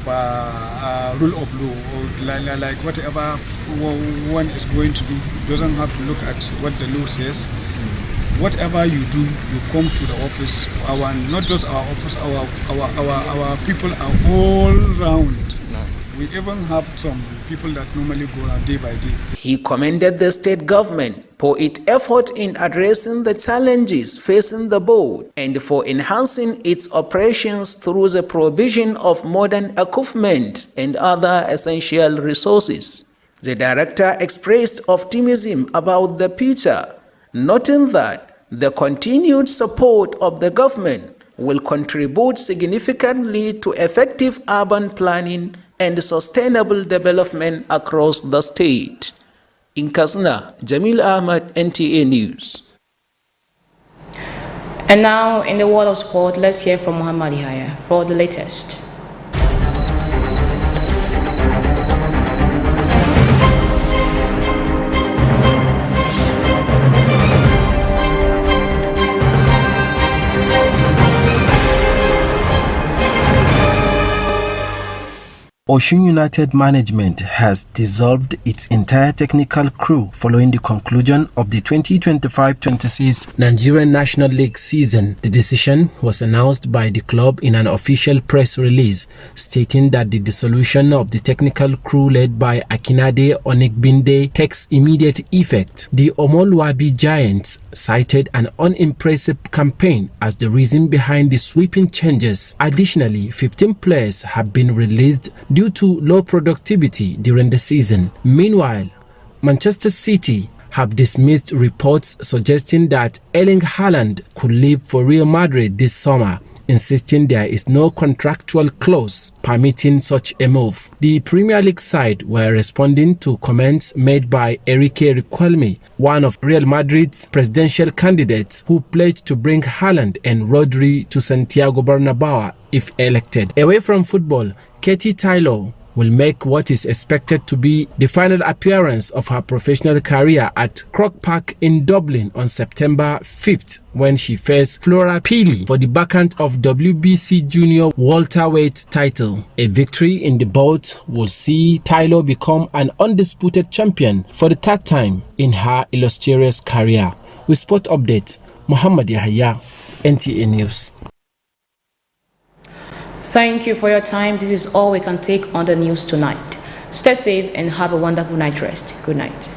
rule of law, or like whatever one is going to do, doesn't have to look at what the law says. Whatever you do, you come to the office. Not just our office, our people are all round. We even have some people that normally go around day by day. He commended the state government for its effort in addressing the challenges facing the board and for enhancing its operations through the provision of modern equipment and other essential resources. The director expressed optimism about the future, noting that the continued support of the government will contribute significantly to effective urban planning and sustainable development across the state. In Katsina, Jamil Ahmad, NTA News. And now, in the world of sport, let's hear from Muhammad Yahya for the latest. Osun United management has dissolved its entire technical crew following the conclusion of the 2025-26 Nigerian National League season. The decision was announced by the club in an official press release, stating that the dissolution of the technical crew led by Akinade Onigbinde takes immediate effect. The Omoluabi Giants cited an unimpressive campaign as the reason behind the sweeping changes. Additionally, 15 players have been released due to low productivity during the season. Meanwhile, Manchester City have dismissed reports suggesting that Erling Haaland could leave for Real Madrid this summer, insisting there is no contractual clause permitting such a move. The Premier League side were responding to comments made by Enrique Riquelme, one of Real Madrid's presidential candidates who pledged to bring Haaland and Rodri to Santiago Bernabeu if elected. Away from football, Katie Taylor will make what is expected to be the final appearance of her professional career at Croke Park in Dublin on September 5th when she faced Flora Peely for the vacant of WBC Junior welterweight title. A victory in the bout will see Taylor become an undisputed champion for the third time in her illustrious career. With Sport Update, Muhammad Yahya, NTA News. Thank you for your time. This is all we can take on the news tonight. Stay safe and have a wonderful night rest. Good night.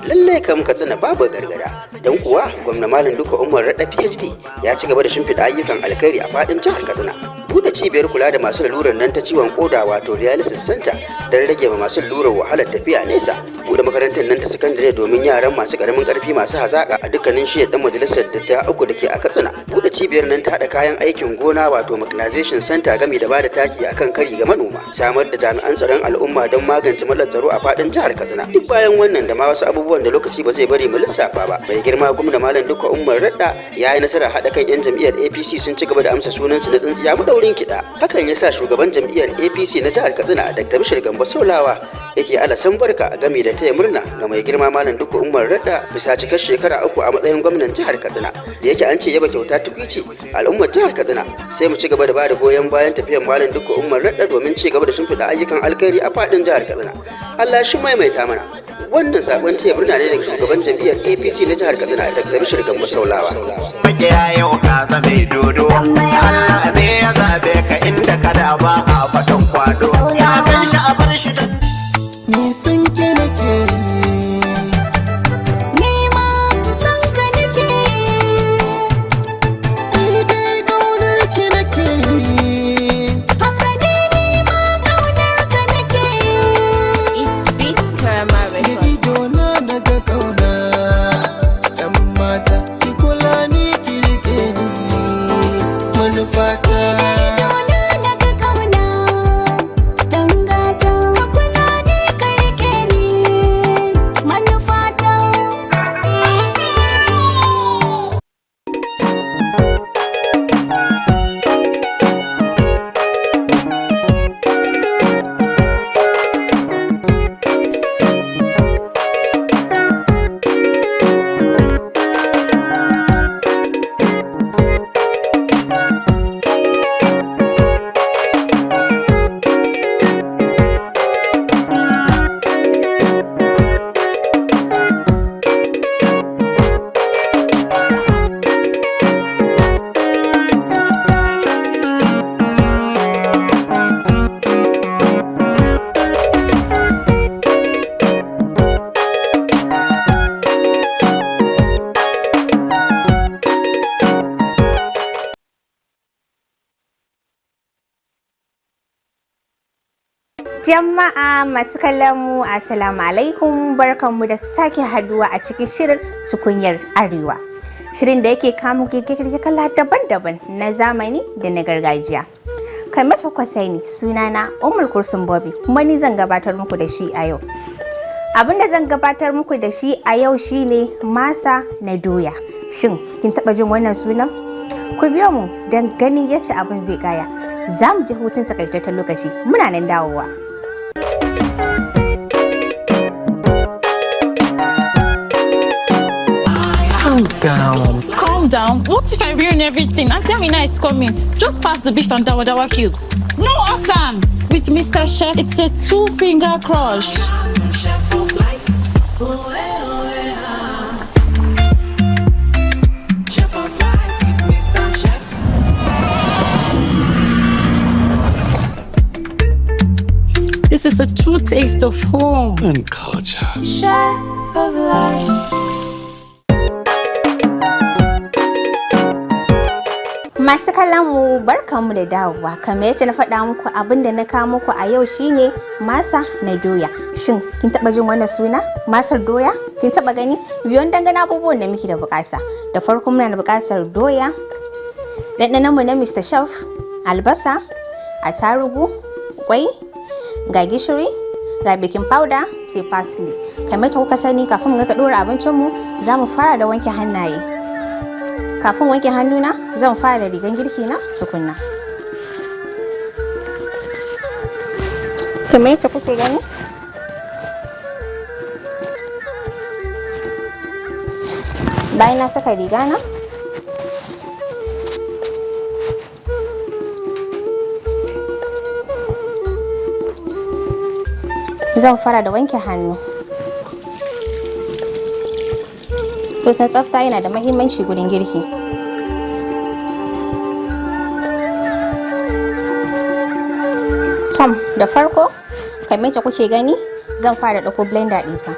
Lallai kam Katsina babu gargada, don kuwa gwamna Malam Duka Umar Radda PhD ya ci gaba da shimfiɗa ayyukan alkhairi a faɗin jihar Katsina. Buɗe cibiyar kula da masu lalurar nan ta ciwon koda wato dialysis center don rage ma masu lalurar wahalar tafiya nesa. Buɗe makarantar nan ta sakandare domin yaran masu ƙaramin ƙarfi masu hazaƙa a dukkanin shiyar ɗan majalisar dattawa uku da ke a Katsina. Buɗe cibiyar nan ta haɗa kayan aikin gona wato mechanization center gami da bada taki akan kari ga manoma. Samar da jami'an tsaron al'umma don magance matsalar tsaro a faɗin jihar Katsina. Duk bayan wannan da ma wasu abubuwan da lokaci ba zai bari mu lissafa ba. Mai girma gwamna Malam Duka Umar Radda ya yi nasarar haɗa kan 'yan jam'iyyar APC sun ci gaba da amsa sunansu na tsintsiya madaurin kiɗa. Hakan ya sa shugaban jam'iyyar APC na jihar Katsina Dr. Bashir Gambo Saulawa yake alasan barka game da taya murna ga mai girma Malam Duka Umar Radda bisa cikar shekara 3 a matsayin gwamnan jihar Katsina. Da yake an ce yaba kyauta tukwici al'ummar jihar Katsina sai mu ci gaba da bada goyon bayan tafiyar Malam Duka Umar Radda domin ci gaba da shimfiɗa ayyukan alkhairi a faɗin jihar Katsina. Allah shi maimaita mana. Wannan sakon taya murna ne daga shugaban jam'iyyar APC na jihar Katsina Dr. Bashir Gambo Saulawa. Yau ka zame dodo, Allah ne ya zabe ka inda kada ba a fatan kwado. Ya gan shi a bar shi da ni sun ke nake. Ni ma san ka nake. Ni dai kaunar ki nake. Haka dai ni ma kaunar ka nake. It's Beats Karama Records. Ni idona daga kauna. Yan mata ki kula ni ki rike ni. Manufata. Jama'a masu kallon mu assalamu alaikum, barkanmu da sake haduwa a cikin shirin tukunyar arewa, shirin da yake kamo girke-girke kala daban-daban na zamani da na gargajiya. Kamar kuka sani, sunana Umar Kursun Bobby, kuma ni zan gabatar muku da shi a yau. Abin da zan gabatar muku da shi a yau shine masa na doya. Shin kin taba jin wannan sunan? Ku biyo mu don ganin yacce abin zai kaya. Za mu je hutun takaitaccen lokaci, muna nan dawowa. Calm down. What if I ruin everything? And tell me now it's coming. Just pass the beef and dawa cubes. No, Hassan! With Mr. Chef, it's a 2-finger crush. This is a true taste of home and culture. Chef of life. Masu kallon mu barkanmu da dawowa. Kamar yadda na faɗa muku, abin da na kawo muku a yau shine masa na doya. Shin kin taba jin wannan suna? Masar doya? Kin taba gani? Biyon dangane abubuwan da muke da bukata. Da farko muna da bukatar doya, ɗanɗanon mu na Mr. Chef, albasa, attarugu, kwai, ga gishiri, ga baking powder, sai parsley. Kamar yadda kuka sani, kafin mu ga ɗora abincin mu, za mu fara da wanke hannaye. Kafin wanke hannuna, zan fara da rigan girki na tukunna. Kamar yadda kuke gani, bayan na saka riga na, zan fara da wanke hannu. Kusan tsafta yana da mahimmanci gurin girki. Tom, da farko, kamar yadda kuke gani, zan fara ɗauko blender ɗinsa.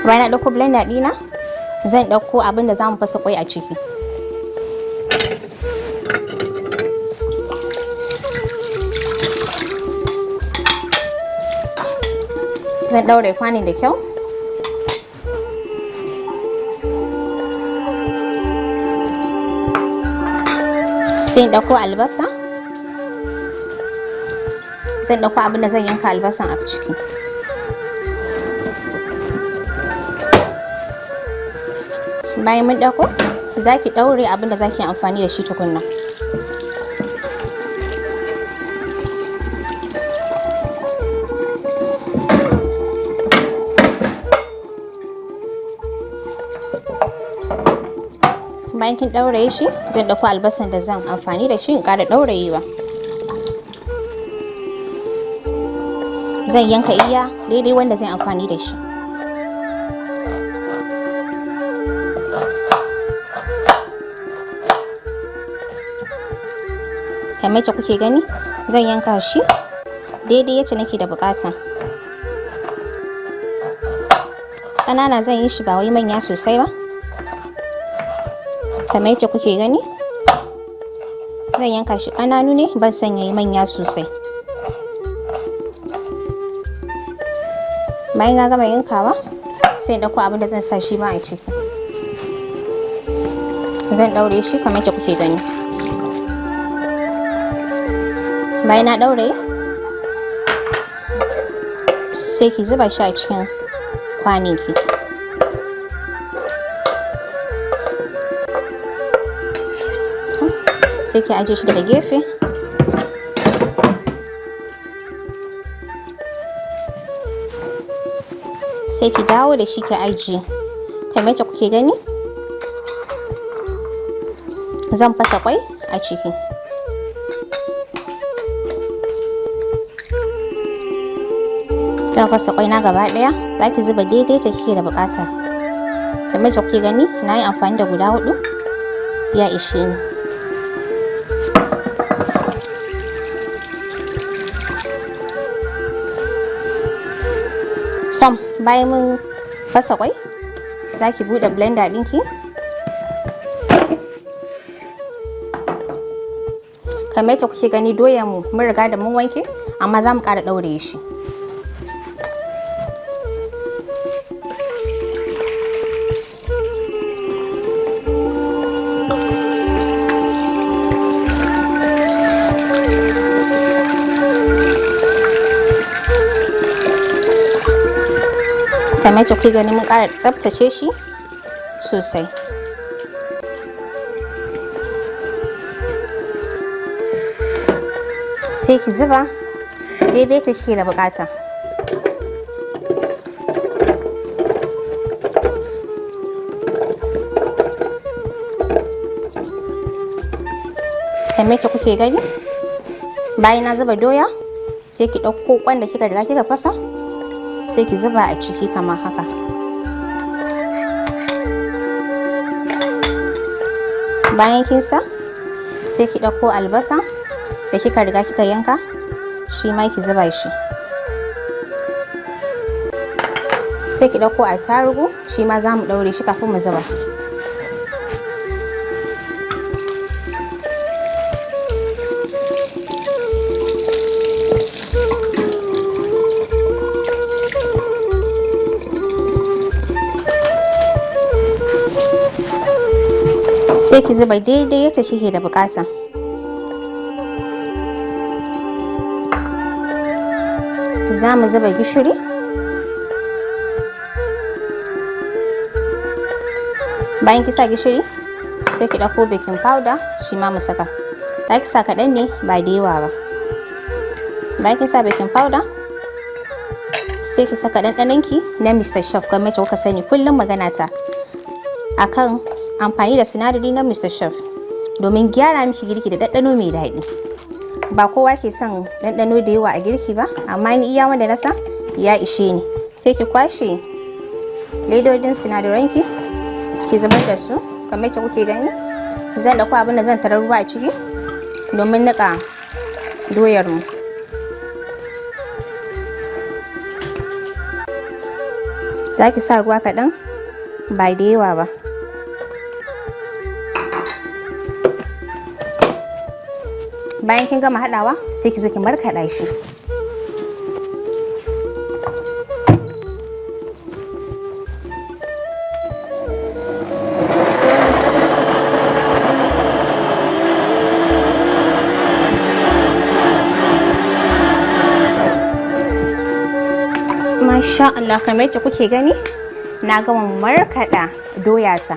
Bayan na ɗauko blender ɗina, zan ɗauko abin da za mu fasa kwai a ciki. Zan ɗaure kwanin da kyau. Sai in ɗauko albasa. Zan ɗauko abin da zan yanka albasan a ciki. Bayan mun ɗauko, za ki ɗaure abin da za ki amfani da shi tukunna. Bayan kin ɗauraye shi, zan ɗauko albasan da zan amfani da shi in ƙara ɗaurayewa. Zan yanka iya daidai wanda zan amfani da shi. Kamar yadda kuke gani, zan yanka shi daidai yacce nake da bukata. Ƙanana zan yi shi, ba wai manya sosai ba. Kamar yadda kuke gani, zan yanka shi ƙananu ne, ban son yayi manya sosai. Bayan na gama yankawa, sai in ɗauko abin da zan sa shi ma a ciki. Zan ɗaure shi kamar yadda kuke gani. Bayan na ɗaure, sai ki zuba shi a cikin kwaninki. Sai ki ajiye shi daga gefe. Sai ki dawo da shi ki ajiye. Kamar yadda kuke gani, zan fasa kwai a ciki. Zan fasa kwai na gaba ɗaya, za ki zuba daidai ta kike da bukata. Kamar yadda kuke gani, na yi amfani da guda 4, ya ishe ni. Bayan mun fasa kwai, za ki buɗe blender ɗinki. kamar yadda kuke gani doyan mu mun riga da mun wanke, amma za mu ƙara ɗaure shi. Kamar yadda kuke gani mun ƙara tsaftace shi sosai. Sai ki zuba daidai ta kike da bukata. Kamar yadda kuke gani, bayan na zuba doya sai ki ɗauko kwan da kika riga kika fasa sai ki zuba a ciki kamar haka. Bayan kin sa sai ki ɗauko albasa da kika riga kika yanka, shi ma ki zuba shi. Sai ki ɗauko attarugu, shi ma za mu ɗaure shi kafin mu zuba. Sai ki zuba daidai yadda kike da bukata. Za mu zuba gishiri, bayan ki sa gishiri sai ki ɗauko baking powder, shi ma mu saka. Za ki sa kaɗan ne ba da yawa ba. Bayan kin sa baking powder sai ki saka ɗanɗanonki na Mr. Chef, kamar yadda kuka sani kullum magana ta akan amfani da sinadari na Mr. Chef domin gyara miki girki da ɗanɗano mai daɗi. Ba kowa ke son ɗanɗano da yawa a girki ba, amma ni iya wanda na sa ya ishe ni. Sai ki kwashe ledodin sinadaranki ki zubar da su kamar yadda kuke gani. Zan ɗauko abin da zan tarar ruwa a ciki domin niƙa doyar mu. Za ki sa ruwa kaɗan ba da yawa ba. Bayan kin gama haɗawa sai ki zo ki markaɗa shi. Masha Allah, kamar yadda kuke gani na gama markaɗa doyata.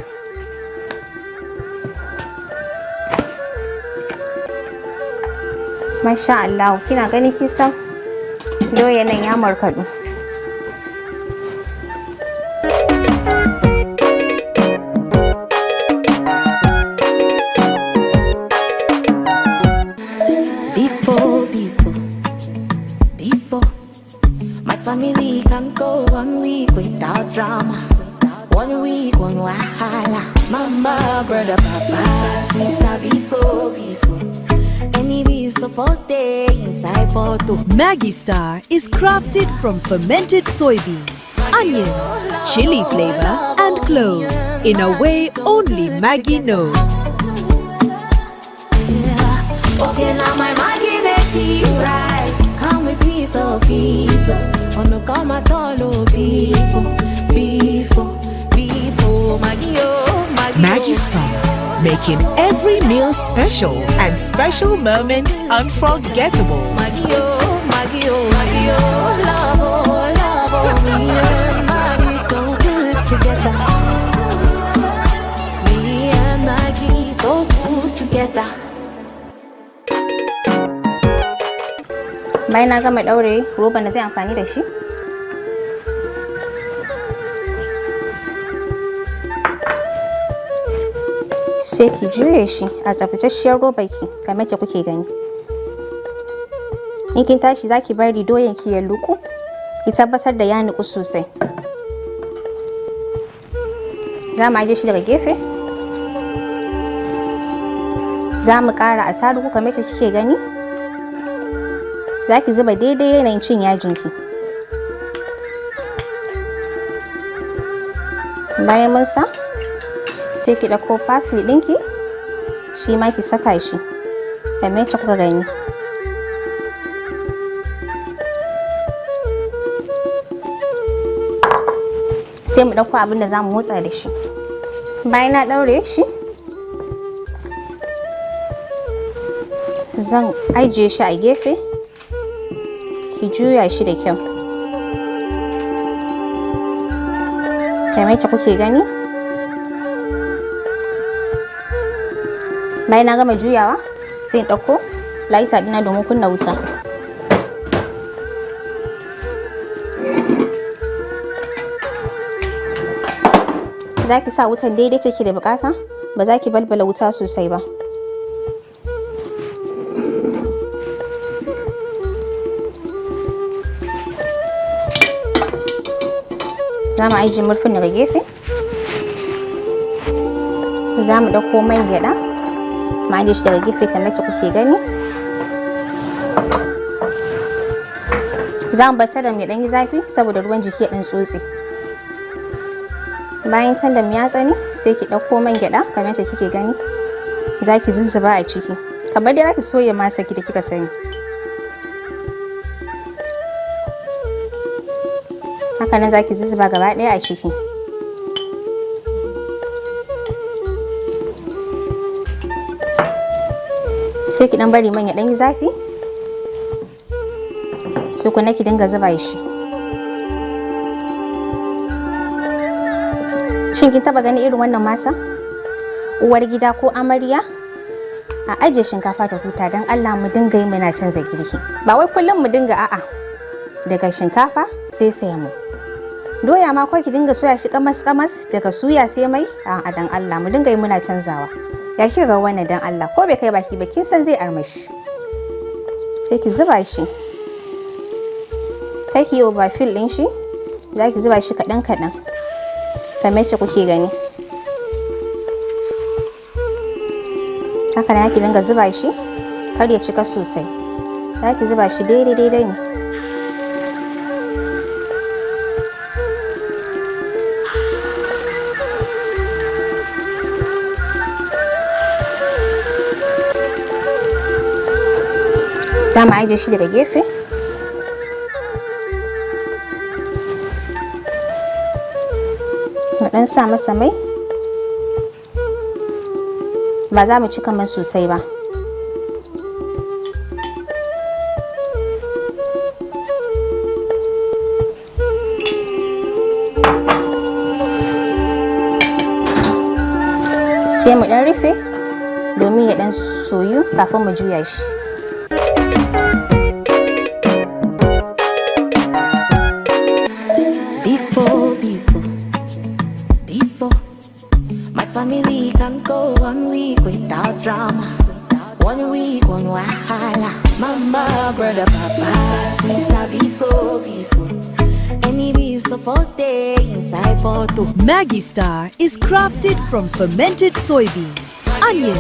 Masha Allah, kina gani kisan doya nan ya markaɗu. Before, my family can go 1 week without drama. 1 week, one wahala. Mama, brother, papa, sister, before. Any beef supposed stay inside photo. Maggi Star is crafted from fermented soybeans, onions, chili flavor, and cloves in a way only Maggi knows. Okay, now my Maggi make it right. Come with piece of piece. Oh no, come at all, oh, before, Maggi, oh, Maggi. Maggi Star, making every meal special and special moments unforgettable. Maggi, oh, Maggi, love, me and Maggi so good together. Me and Maggi so good together. Bayan na gama ɗaure roban da zai amfani da shi, sai ki juye shi a tsaftatacciyar robarki kamar yadda kuke gani. In kin tashi za ki bari doyan ki ya luku, ki tabbatar da ya nuku sosai. Za mu aje shi daga gefe. Za mu ƙara attarugu kamar yadda kike gani. Za ki zuba daidai yanayin cin yajinki. Bayan mun sa, sai ki ɗauko parsley ɗinki, shi ma ki saka shi. kamar yadda kuka gani. Sai mu ɗauko abin da za mu motsa da shi. Bayan na ɗaure shi, zan ajiye shi a gefe, ki juya shi da kyau. Kamar yadda kuke gani. Bayan na gama juyawa, sai in ɗauko laisa ɗina domin kunna wuta. Za ki sa wutan daidai take da bukata, ba za ki balbala wuta sosai ba. Za mu ajiye murfin daga gefe. Za mu ɗauko man gyaɗa, mu ajiye shi daga gefe kamar yadda kuke gani. Za mu bar tandem ya ɗan yi zafi saboda ruwan jiki ya ɗan tsotse. Bayan tandem ya tsani, sai ki ɗauko man gyaɗa kamar yadda kike gani. Za ki zuzzuba a ciki, kamar dai za ki soya masa ki da kika sani. Haka nan za ki zuzzuba gaba ɗaya a ciki. Sai ki ɗan bari man ya ɗan yi zafi, sai kuma ki dinga zuba shi. Shin kin taba gani irin wannan masa? Uwar gida ko amarya a ajiye shinkafa ta huta, don Allah mu dinga yi muna canza girki. Ba wai kullum mu dinga a'a daga shinkafa sai mu. Doya ma ko ki dinga soya shi kamas daga suya sai mai, a'a dan Allah mu dinga yi muna canzawa. Ya ki ga wannan dan Allah, ko bai kai baki ba kin san zai armashi. Sai ki zuba shi. Kai ki overfill din shi. Za ki zuba shi kaɗan kaɗan. Kamar yadda kuke gani. Haka ne ki dinga zuba shi kar ya cika sosai. Za ki zuba shi daidai ne. Za mu ajiye shi daga gefe. Mu ɗan sa masa mai. Ba za mu cika man sosai ba. Sai mu ɗan rufe domin ya ɗan soyu kafin mu juya shi. My family can go 1 week without drama. 1 week, one wahala. Mama, brother, papa, sister, before. Any beef supposed stay inside photo. Maggi Star is crafted from fermented soybeans, onions,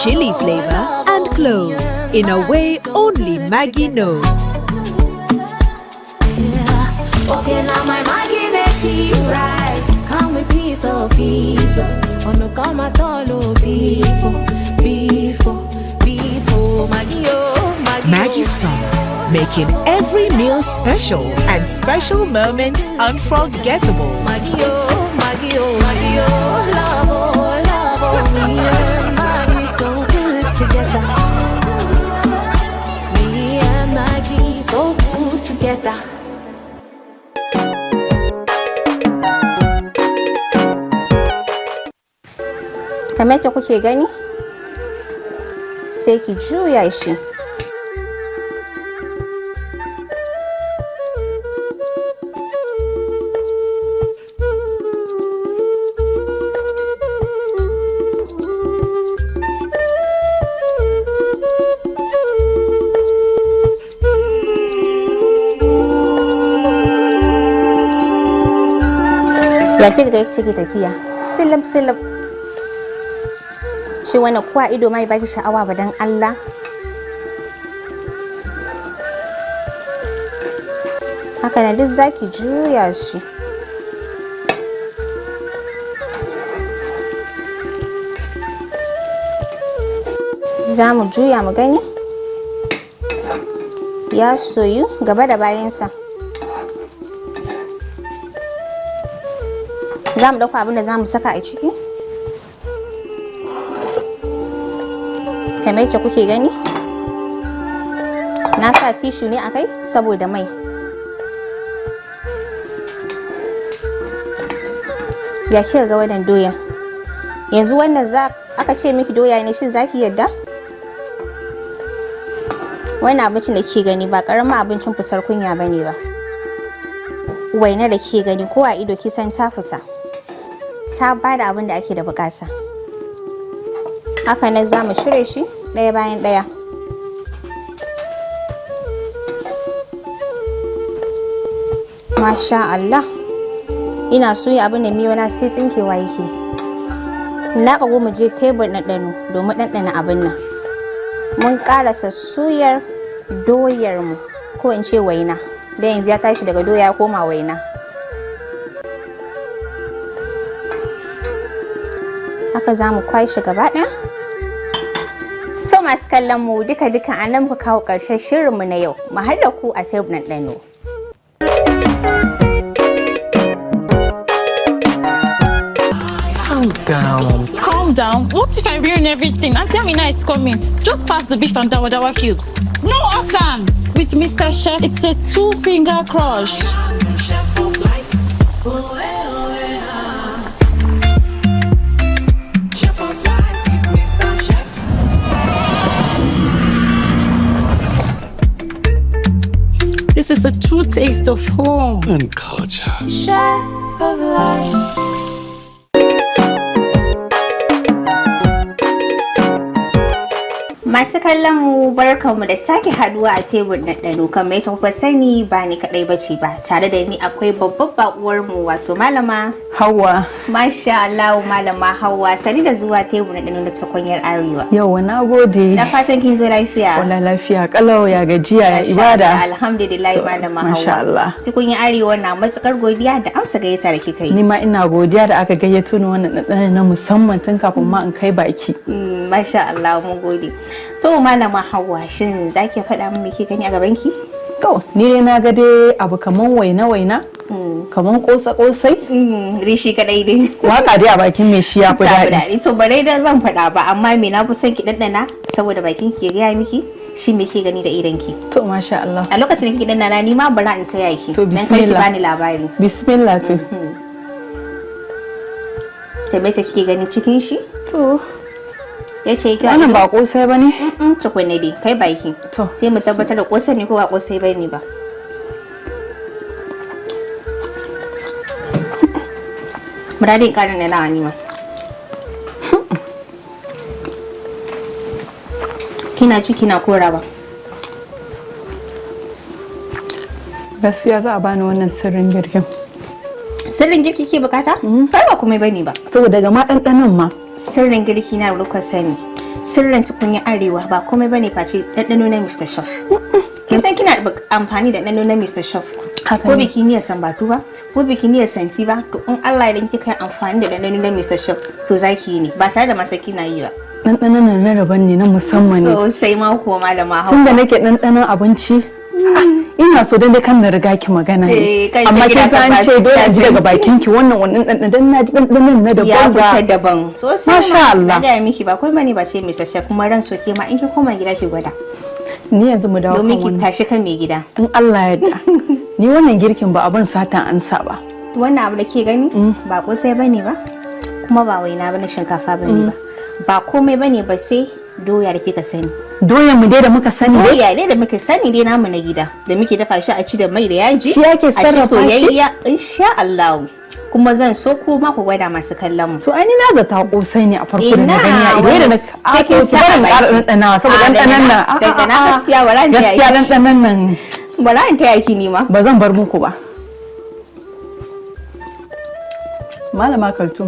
chili flavor, and cloves in a way only Maggi knows. Okay, now my Maggi make it right. Come with piece of peace. Oh no, come at all, oh, before, Maggi, oh, Maggi. Maggi Star, making every meal special and special moments unforgettable. Maggi, oh, Maggi, love, me and Maggi so good together. Me and Maggi so good together. Kamar yadda kuke gani, sai ki juya shi. Ya kika ga ciki tafiya silab shi wannan kuwa ido mai baki sha'awa ba dan Allah. Haka na duk zaki juya shi. za mu juya mu gani ya soyu gaba da bayansa. Za mu ɗauko abin da za mu saka a ciki kamar yadda kuke gani. Na sa tishu ne a kai saboda mai. Ya kika ga wannan doya? Yanzu wannan aka ce miki doya ne, shin zaki yadda? Wannan abincin da kike gani ba karamin abincin fusar kunya bane ba. Waina da kike gani ko a ido kisan ta fita. Ta bada abin da ake da bukata. Haka nan za mu cire shi ɗaya bayan ɗaya. Masha Allah. Ina so yi abin da miyona sai tsinkewa yake. Na kago mu je tebur ɗanɗano domin ɗanɗana abin nan. Mun ƙarasa suyar doyar mu ko in ce waina. Da yanzu ya tashi daga doya ya koma waina. Haka za mu kwashe gaba ɗaya. So masu kallon mu duka a nan muka kawo ƙarshen shirinmu na yau. Mu har da ku a tebur ɗanɗano. Calm down. What if I ruin everything? And tell me now it's coming. Just pass the beef and dawa cubes. No, Hassan! With Mr. Chef, it's a 2-finger crush. This is the true taste of home and culture. Chef of life. Masu kallon mu barkanmu da sake haduwa a tebur ɗanɗano. Kamar yadda kuka sani ba ni kaɗai bace ba, tare da ni akwai babbar baƙuwar mu wato malama Hauwa. Masha Allah, malama Hauwa, sani da zuwa tebur ɗanɗano na Tukunyar Arewa. Yau na gode. Da fatan kin zo lafiya. Wala lafiya, kalau ya gajiya ya ibada. Alhamdulillah malama Hauwa. Masha Allah. Tukunyar Arewa na matukar godiya da amsa gayyata da kika yi. Ni ma ina godiya da aka gayyato ni wannan ɗanɗano na musamman tun kafin ma in kai baki. Masha Allah, mun gode. To malama Hauwa, shin zaki faɗa min me ke gani a gaban ki? To ni dai na ga dai abu kaman waina kaman kosai rishi kadai dai. Waka dai a bakin me shi ya fi daɗi. To bare da zan faɗa ba, amma me na fi son ki ɗanɗana saboda bakin ki ya gaya miki shi me ke gani da idan ki. To masha Allah. A lokacin da kike ɗanɗana ni ma bara in taya ki. To dan kai ki bani labari. Bismillah to. Me kike gani cikin shi? To ya ce ki wannan ba kosai bane? Tukunne dai kai baki. To sai mu tabbatar da kosai ne ko ba kosai bane ba. Muradin karin da na anima. Kina ci kina kora ba. Gaskiya za a bani wannan sirrin girkin. Sirrin girki ke bukata? Kai ba komai bane ba. Saboda ga ma ɗanɗanon ma. Sirrin girki na ruka sani. Sirrin Tukunyar Arewa ba komai bane face ɗanɗano na Mr. Chef. Kin san kina amfani da ɗanɗano na Mr. Chef. Ko biki niyyar sambatu ba, ko biki niyyar santi ba, to in Allah idan kika yi amfani da ɗanɗano na Mr. Chef to zaki yi ne ba tare da masaki na yi ba. Ɗanɗanon na daban ne na musamman ne. Sosai ma ko malama Hauwa. Tunda nake ɗanɗanon abinci ina so dan dai kan na riga ki magana ne. Amma kin san ce dole ji daga bakin ki wannan dan na ji dan na daban ya fita daban. Sosai masha Allah. Na ga miki ba kai bane ba ce Mr. Chef kuma ran soke ma in ki koma gida ki gwada. Ni yanzu mu dawo kan domin ki tashi kan mai gida. In Allah ya yarda. Ni wannan girkin ba abin satan ansa ba. Wannan abu da ke gani ba kosai bane ba kuma ba waina bane shinkafa bane ba. Ba komai bane ba sai doya da kika sani. Doyan mu dai da muka sani dai? Doya ne da muka sani dai namu na gida da muke dafa shi a ci da mai da yaji. Shi yake sarrafa shi? A ci soyayya insha Allah. Kuma zan so ku ma ku gwada masu kallon mu. To ai ni na zata kosai ne a farko da na gani a ido da na sai kin sa ɗanɗana saboda ɗanɗanan nan. Ɗanɗana gaskiya bara in taya ki. Gaskiya ɗanɗanan nan. Bara in taya ki ni ma. Ba zan bar muku ba. Malama Kaltum.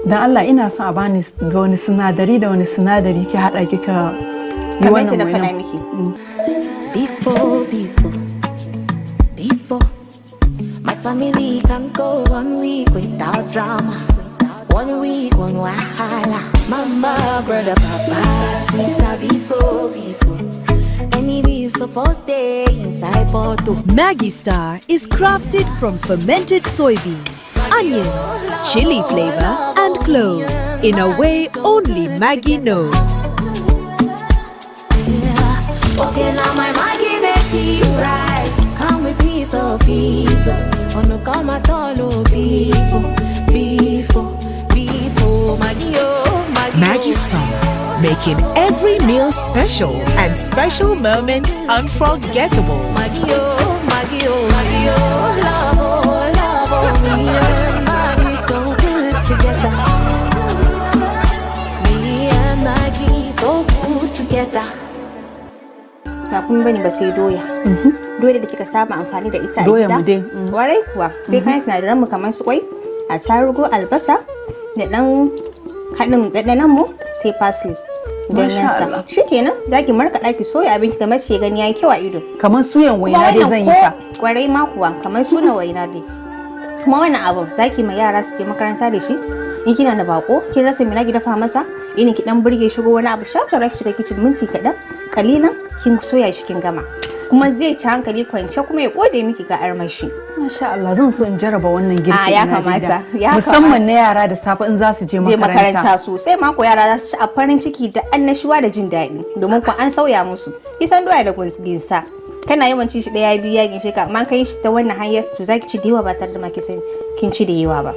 Dan Allah ina son a bani da wani sinadari ki hada kika yi wannan da fada miki. Before my family can go 1 week without drama. 1 week, one wahala. Mama, brother, papa, sister, before. Any beef supposed stay inside bottle. Maggi Star is crafted from fermented soybeans, onions, chili flavor, and cloves in a way only Maggi knows. Okay, now my Maggi make it right. Come with piece of peace. Oh no, come at all, oh beef, Maggi, oh, Maggi. Maggi Star, making every meal special and special moments unforgettable. Maggi, oh, love, oh, me and Maggi so good together. Me and Maggi so good together. Ba kun bane ba sai doya. Doya da kika saba amfani da ita a Doya gida. mu dai. Warai kuwa sai kayan sinadaran mu kamar su kwai, attarugu, albasa da dan haɗin ɗanɗanon mu sai parsley. Ganyen sa. Shikenan zaki markaɗa ki soya abinci kamar ce gani yayi kyau a ido. Kamar suyan waina dai zan yi ta. Kwarai ma kuwa kamar sunan waina dai. Kuma wannan abun zaki ma yara su je makaranta da shi. In kina da bako kin rasa mina ki dafa masa, ina ki dan burge shigo wani abu shafara ki shiga kicin minti kaɗan kalilan kin soya shi kin gama. Kuma zai ci hankali kwance kuma ya gode miki ga armashi. Masha Allah zan so in jarraba wannan girki. Ya kamata. Musamman na yara da safe in za su je makaranta. Sosai ma ko yara za su ci a farin ciki da annashuwa da jin daɗi domin ko an sauya musu. Kisan doya da ginsa. Kana yawan ci shi ɗaya biyu ya ginshe ka amma kai shi ta wannan hanyar to zaki ci da yawa ba tare da ma kin ci da yawa ba.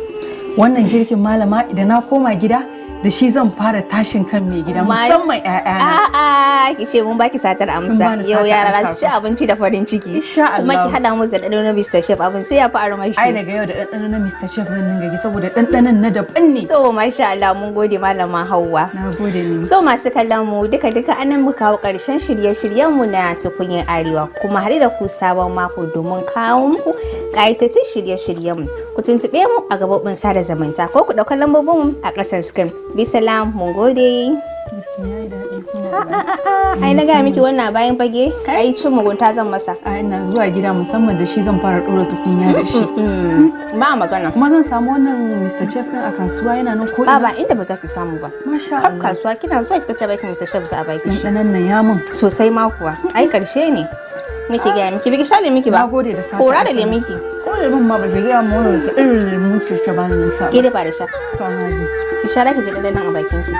Wannan girkin malama idan na koma gida da shi zan fara tashin kan mai gida musamman ƴaƴana. A'a ki ce mun baki satar amsa. Yau yara za su ci abinci da farin ciki. Kuma ki hada musu da ɗanɗano na Mr. Chef abin sai ya fi armashi. Ai daga yau da ɗanɗano na Mr. Chef zan dinga gi saboda ɗanɗanon na daban ne. To masha Allah mun gode malama Hauwa. Na gode ni. So masu kallon mu duka anan muka kawo ƙarshen shirye-shiryen mu na tukunyar Arewa kuma haɗe da ku sabon mako domin kawo muku ƙayatattun shirye-shiryen mu. Ku tuntuɓe mu a gabobin sada zumunta ko ku ɗauka lambobin mu a ƙasan screen. Bisalam mun gode. Ai na gaya miki wannan bayan fage ai cin mugunta zan masa. Ai ina zuwa gida musamman da shi zan fara ɗora tukunya da shi. Ba magana. Kuma zan samu wannan Mr. Chef din a kasuwa yana nan ko ina. Ba inda ba za ki samu ba. Masha Allah. Kap kasuwa kina zuwa kika ce baki Mr. Chef za a baki. Ɗanɗanon nan ya mun. Sosai ma kuwa. Ai karshe ne. Nake gaya miki biki sha miki ba. Nagode da safe. Kora da lemiki. Ko lemun ma ba ki gaya mu wannan ta irin lemun ce ta bani sa. Ki da ba da sha. To na ji. Ki sha da ki ji ɗanɗanon a bakin ki.